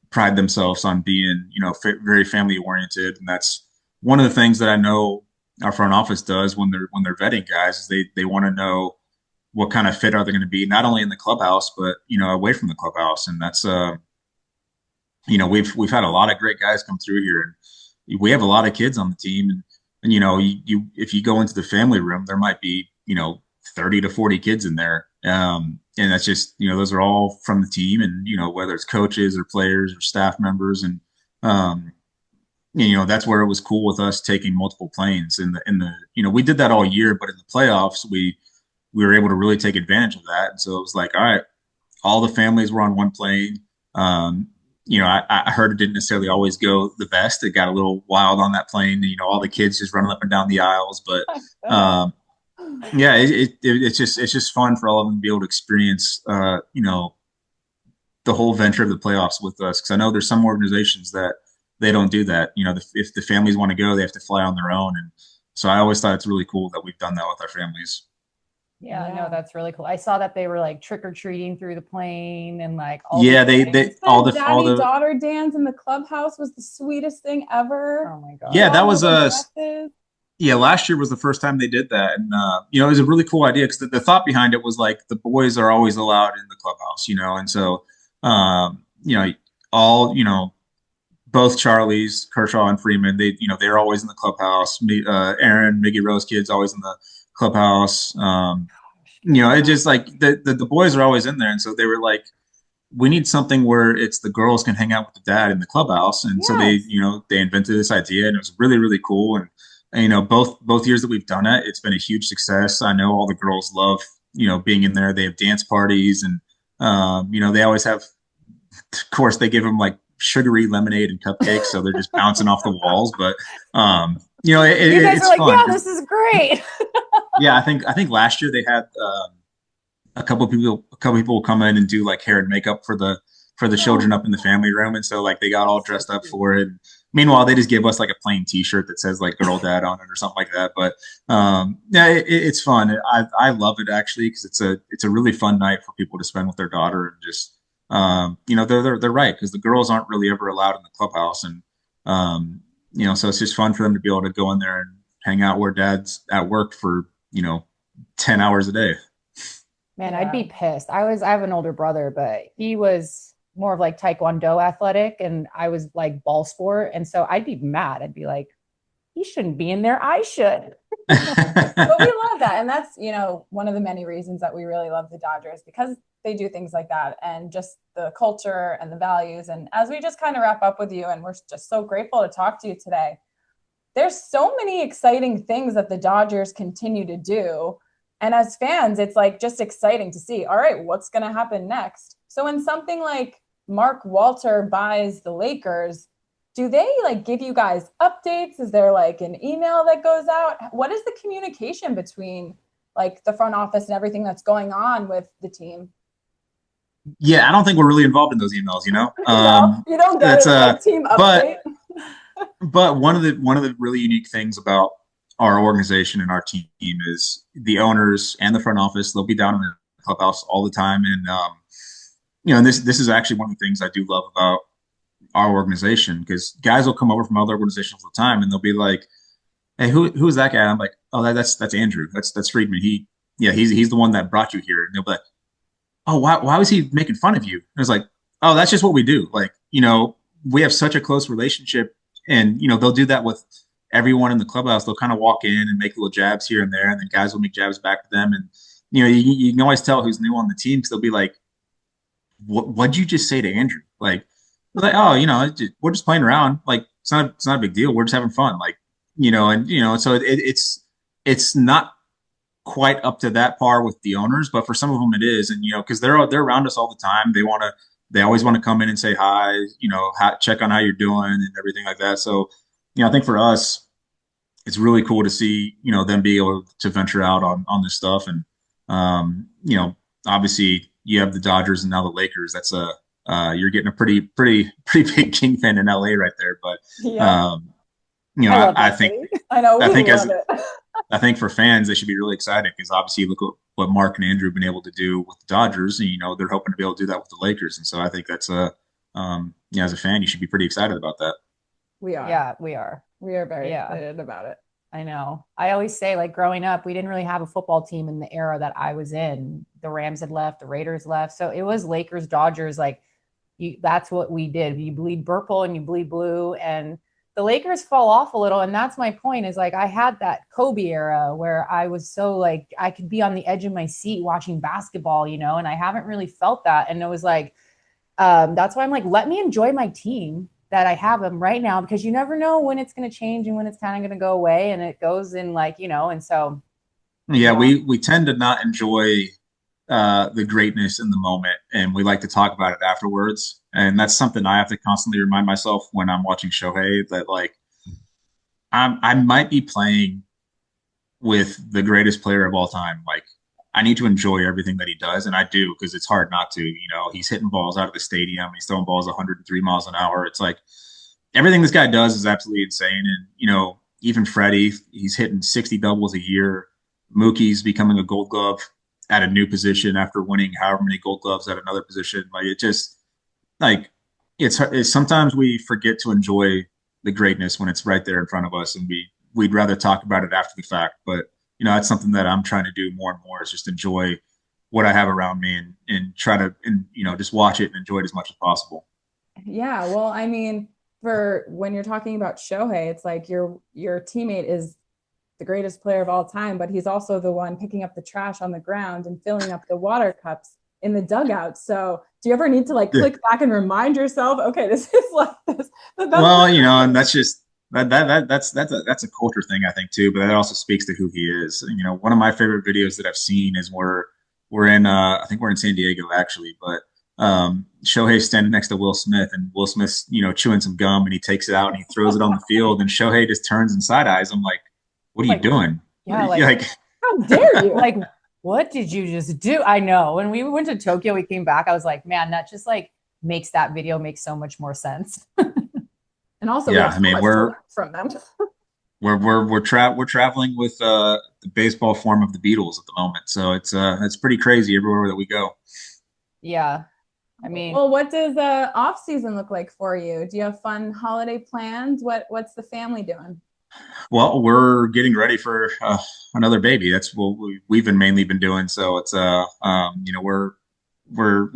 pride themselves on being, very family oriented. And that's one of the things that I know our front office does when they're vetting guys is they want to know what kind of fit are they going to be, not only in the clubhouse, but, away from the clubhouse. And that's, we've had a lot of great guys come through here, and we have a lot of kids on the team. And if you go into the family room, there might be, 30 to 40 kids in there. And that's just, those are all from the team, and, whether it's coaches or players or staff members. And, that's where it was cool with us taking multiple planes in the, we did that all year, but in the playoffs, we we were able to really take advantage of that. And so it was like, all right, all the families were on one plane. Um, I heard it didn't necessarily always go the best. It got a little wild on that plane. All the kids just running up and down the aisles. But yeah, it's just fun for all of them to be able to experience, the whole venture of the playoffs with us. Because I know there's some organizations that they don't do that. If the families want to go, they have to fly on their own. And so I always thought it's really cool that we've done that with our families. Yeah, no, that's really cool. I saw that they were like trick or treating through the plane and like all they all the daughter dance in the clubhouse was the sweetest thing ever. Oh my god! Yeah, that was yeah, last year was the first time they did that, and it was a really cool idea because the thought behind it was like the boys are always allowed in the clubhouse, and so all both Charlies, Kershaw and Freeman, they're always in the clubhouse. Aaron, Miggy Rose kids always in the clubhouse. It just like the boys are always in there, and so they were like, we need something where it's the girls can hang out with the dad in the clubhouse, and so they invented this idea, and it was really really cool. And both years that we've done it, it's been a huge success. I know all the girls love being in there. They have dance parties, and they always have. Of course, they give them like sugary lemonade and cupcakes, so they're just bouncing off the walls. But you guys it's are like, fun. Yeah, this is great. Yeah, I think last year they had a couple people will come in and do like hair and makeup for the children up in the family room, and so like they got all dressed up for it. Meanwhile, they just give us like a plain T-shirt that says like "Girl Dad" on it or something like that. But yeah, it's fun. I love it actually because it's a really fun night for people to spend with their daughter and just they're right because the girls aren't really ever allowed in the clubhouse, and so it's just fun for them to be able to go in there and hang out where dad's at work for 10 hours a day. Man, I'd be pissed. I have an older brother, but he was more of like Taekwondo athletic and I was like ball sport. And so I'd be mad. I'd be like, he shouldn't be in there. I should. But we love that. And that's, one of the many reasons that we really love the Dodgers because they do things like that and just the culture and the values. And as we just kind of wrap up with you, and we're just so grateful to talk to you today, there's so many exciting things that the Dodgers continue to do. And as fans, it's like just exciting to see, all right, what's going to happen next? So when something like Mark Walter buys the Lakers, do they like give you guys updates? Is there like an email that goes out? What is the communication between like the front office and everything that's going on with the team? Yeah, I don't think we're really involved in those emails, No, you don't get a team update. But one of the really unique things about our organization and our team is the owners and the front office. They'll be down in the clubhouse all the time, and and this is actually one of the things I do love about our organization because guys will come over from other organizations all the time, and they'll be like, "Hey, who is that guy?" I'm like, "Oh, that's Andrew. That's Friedman. He's the one that brought you here." And they'll be like, "Oh, why was he making fun of you?" And it's like, "Oh, that's just what we do. Like, we have such a close relationship, and they'll do that with everyone in the clubhouse. They'll kind of walk in and make little jabs here and there, and then guys will make jabs back to them. And you can always tell who's new on the team because they'll be like, "What'd you just say to Andrew?" Like, "Oh, we're just playing around. Like, it's not a big deal. We're just having fun." Like, so it's not quite up to that par with the owners, but for some of them it is, and because they're around us all the time. They always want to come in and say hi, check on how you're doing and everything like that. So, I think for us, it's really cool to see, them be able to venture out on this stuff. And, obviously you have the Dodgers and now the Lakers. That's you're getting a pretty big King fan in LA right there. But, I think, I know, I think love it. I think for fans, they should be really excited because obviously look at what Mark and Andrew have been able to do with the Dodgers, and they're hoping to be able to do that with the Lakers. And so I think that's as a fan, you should be pretty excited about that. We are. Yeah, we are. We are very excited about it. I know. I always say, like, growing up, we didn't really have a football team in the era that I was in. The Rams had left, the Raiders left. So it was Lakers, Dodgers. Like, that's what we did. You bleed purple and you bleed blue. And the Lakers fall off a little. And that's my point is, like, I had that Kobe era where I was so, like, I could be on the edge of my seat watching basketball, and I haven't really felt that. And it was like, that's why I'm like, let me enjoy my team that I have them right now, because you never know when it's going to change and when it's kind of going to go away, and it goes in, like, and so Yeah, Yeah. we tend to not enjoy the greatness in the moment, and we like to talk about it afterwards. And that's something I have to constantly remind myself when I'm watching Shohei that like I might be playing with the greatest player of all time. Like I need to enjoy everything that he does, and I do because it's hard not to. You know, he's hitting balls out of the stadium. He's throwing balls 103 miles an hour. It's like everything this guy does is absolutely insane. And you know, even Freddie, he's hitting 60 doubles a year. Mookie's becoming a Gold Glove at a new position after winning however many Gold Gloves at another position. Like it just like it's sometimes we forget to enjoy the greatness when it's right there in front of us, and we'd rather talk about it after the fact. But you know, that's something that I'm trying to do more and more is just enjoy what I have around me and try to and you know just watch it and enjoy it as much as possible. Yeah, well, I mean, for when you're talking about Shohei, it's like your teammate is the greatest player of all time, but he's also the one picking up the trash on the ground and filling up the water cups in the dugout. So, do you ever need to like Yeah. click back and remind yourself, okay, this is like this the best Well, you know, player? and that's just that's a culture thing I think too, but that also speaks to who he is. You know, one of my favorite videos that I've seen is where we're in I think we're in San Diego actually, but Shohei's standing next to Will Smith and Will Smith's, you know, chewing some gum and he takes it out and he throws it on the field and Shohei just turns and side eyes him like, what are you Like, doing? yeah, like, Like How dare you? like, what did you just do? I know. When we went to Tokyo, we came back. I was like, man, that just like makes that video make so much more sense. And also, we yeah, have I so mean much to learn from them. we're traveling with the baseball form of the Beatles at the moment. So it's pretty crazy everywhere that we go. Yeah. I mean, Well, what does off season look like for you? Do you have fun holiday plans? What's the family doing? Well, we're getting ready for another baby. That's what we've been mainly been doing. So it's you know, we're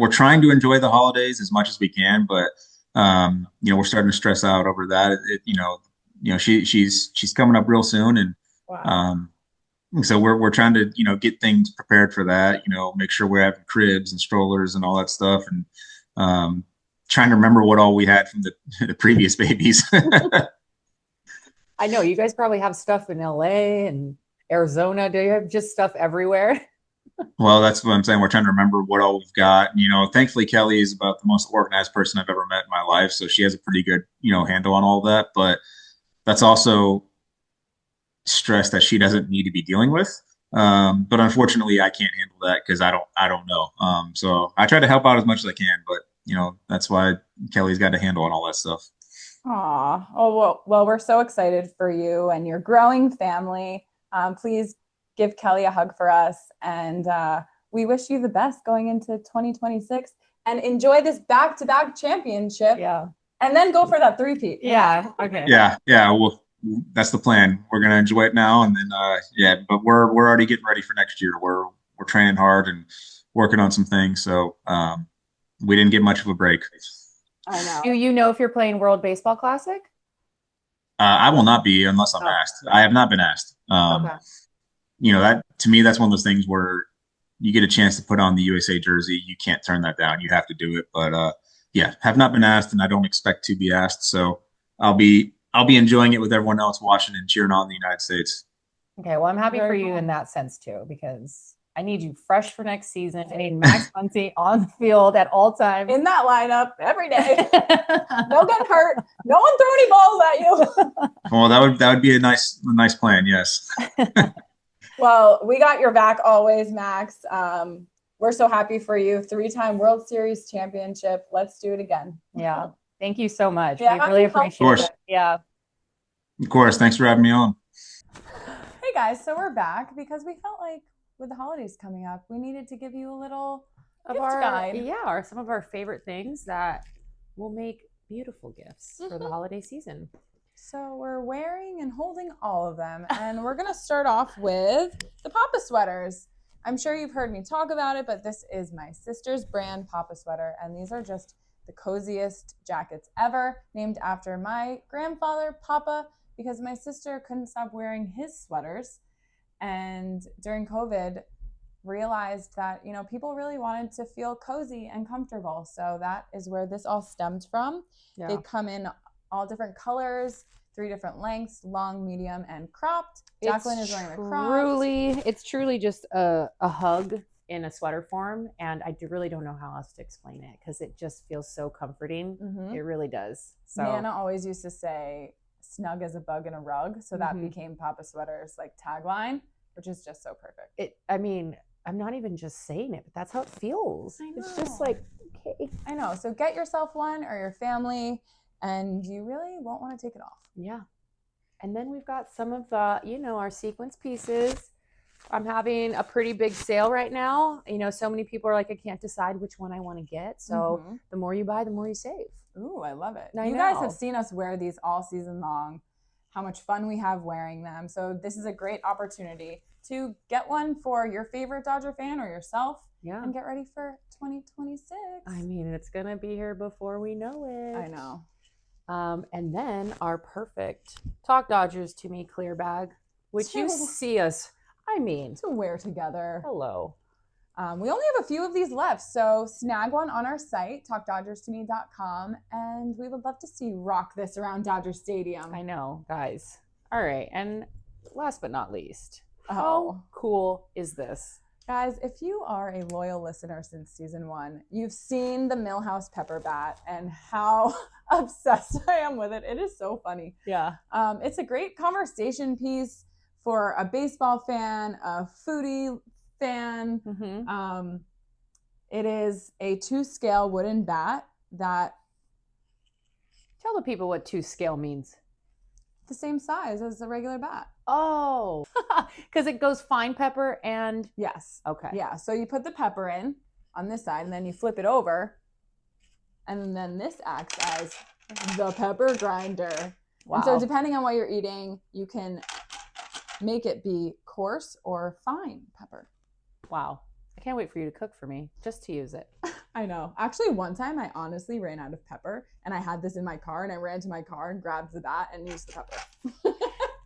trying to enjoy the holidays as much as we can, but you know, we're starting to stress out over that. You know, she's coming up real soon, and Wow. um, so we're trying to you know get things prepared for that. You know, make sure we're having cribs and strollers and all that stuff, and um, trying to remember what all we had from the previous babies. I know you guys probably have stuff in LA and Arizona. Do you have just stuff everywhere? Well, that's what I'm saying. We're trying to remember what all we've got. You know, thankfully Kelly is about the most organized person I've ever met in my life, so she has a pretty good, you know, handle on all of that. But that's also stress that she doesn't need to be dealing with. But unfortunately, I can't handle that because I don't know. So I try to help out as much as I can, but you know, that's why Kelly's got to handle on all that stuff. Aw. Oh, well, we're so excited for you and your growing family. Please give Kelly a hug for us. And we wish you the best going into 2026 and enjoy this back to back championship. Yeah. And then go for that three-peat. Yeah. Okay. Yeah. Well, that's the plan. We're gonna enjoy it now, and then yeah. But we're already getting ready for next year. We're training hard and working on some things. So we didn't get much of a break. I know. Do you know if you're playing World Baseball Classic? I will not be unless I'm asked. I have not been asked. Okay. You know, that to me, that's one of those things where you get a chance to put on the USA jersey, you can't turn that down. You have to do it. But yeah, have not been asked, and I don't expect to be asked. So I'll be enjoying it with everyone else watching and cheering on the United States. Okay. Well, I'm happy for you in that sense too, because I need you fresh for next season. I need Max Muncy on the field at all times. In that lineup every day. Don't get hurt. No one throw any balls at you. Well, that would be a nice plan. Yes. Well, we got your back always, Max. We're so happy for you. 3-time World Series championship. Let's do it again. Yeah. Thank you so much. Yeah, we really appreciate it. Yeah. Of course. Thanks for having me on. Hey guys, so we're back because we felt like with the holidays coming up, we needed to give you a little Of gift our guide. or some of our favorite things that will make beautiful gifts for the holiday season. So we're wearing and holding all of them, and we're gonna start off with the Papa Sweaters. I'm sure you've heard me talk about it, but this is my sister's brand Papa Sweater, and these are just the coziest jackets ever, named after my grandfather, Papa, because my sister couldn't stop wearing his sweaters, and during COVID realized that, you know, people really wanted to feel cozy and comfortable. So that is where this all stemmed from. Yeah. They come in all different colors. 3 different lengths, long, medium, and cropped. Jacqueline is wearing the cropped. It's truly just a hug in a sweater form, and I really don't know how else to explain it because it just feels so comforting. It really does. So Nana always used to say, snug as a bug in a rug, so that became PapaSweater's like tagline, which is just so perfect. I'm not even just saying it, but that's how it feels. It's just like, okay. I know. So get yourself one or your family, and you really won't want to take it off. Yeah. And then we've got some of the, our sequence pieces. I'm having a pretty big sale right now. So many people are like, I can't decide which one I want to get. So the more you buy, the more you save. Ooh, I love it. You guys have seen us wear these all season long, how much fun we have wearing them. So this is a great opportunity to get one for your favorite Dodger fan or yourself. Yeah. And get ready for 2026. It's going to be here before we know it. I know. And then our perfect Talk Dodgers to Me clear bag, which you see us, to wear together. Hello. We only have a few of these left, so snag one on our site, talkdodgerstome.com, and we would love to see you rock this around Dodger Stadium. I know, guys. All right, and last but not least, how cool is this? Guys, if you are a loyal listener since season 1, you've seen the MillHouse Pepper Bat and how obsessed I am with it. It is so funny. Yeah. It's a great conversation piece for a baseball fan, a foodie fan. It is a 2-scale wooden bat that... Tell the people what 2-scale means. The same size as a regular bat. Oh, because it goes fine pepper and... Yes. Okay. Yeah, so you put the pepper in on this side, and then you flip it over, and then this acts as the pepper grinder. Wow. And so depending on what you're eating, you can make it be coarse or fine pepper. Wow. I can't wait for you to cook for me just to use it. I know. Actually, one time I honestly ran out of pepper, and I had this in my car, and I ran to my car and grabbed the bat and used the pepper.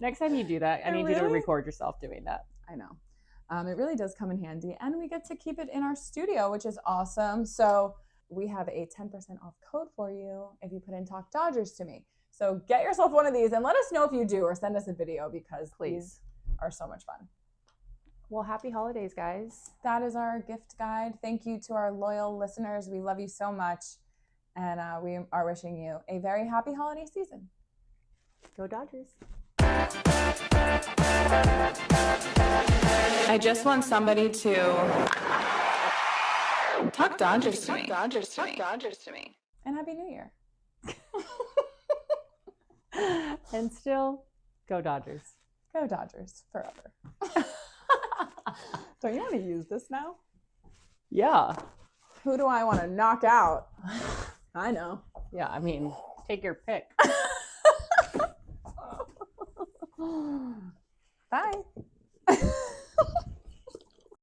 Next time you do that, I need you to record yourself doing that. I know. It really does come in handy, and we get to keep it in our studio, which is awesome. So we have a 10% off code for you if you put in Talk Dodgers to Me. So get yourself one of these and let us know if you do, or send us a video, because these are so much fun. Well, happy holidays, guys. That is our gift guide. Thank you to our loyal listeners. We love you so much. And we are wishing you a very happy holiday season. Go Dodgers. I just want somebody to talk Dodgers to me. Talk Dodgers to me. And Happy New Year. And still, go Dodgers. Go Dodgers forever. Don't you want to use this now? Yeah. Who do I want to knock out? I know. Yeah, I mean, take your pick. Bye.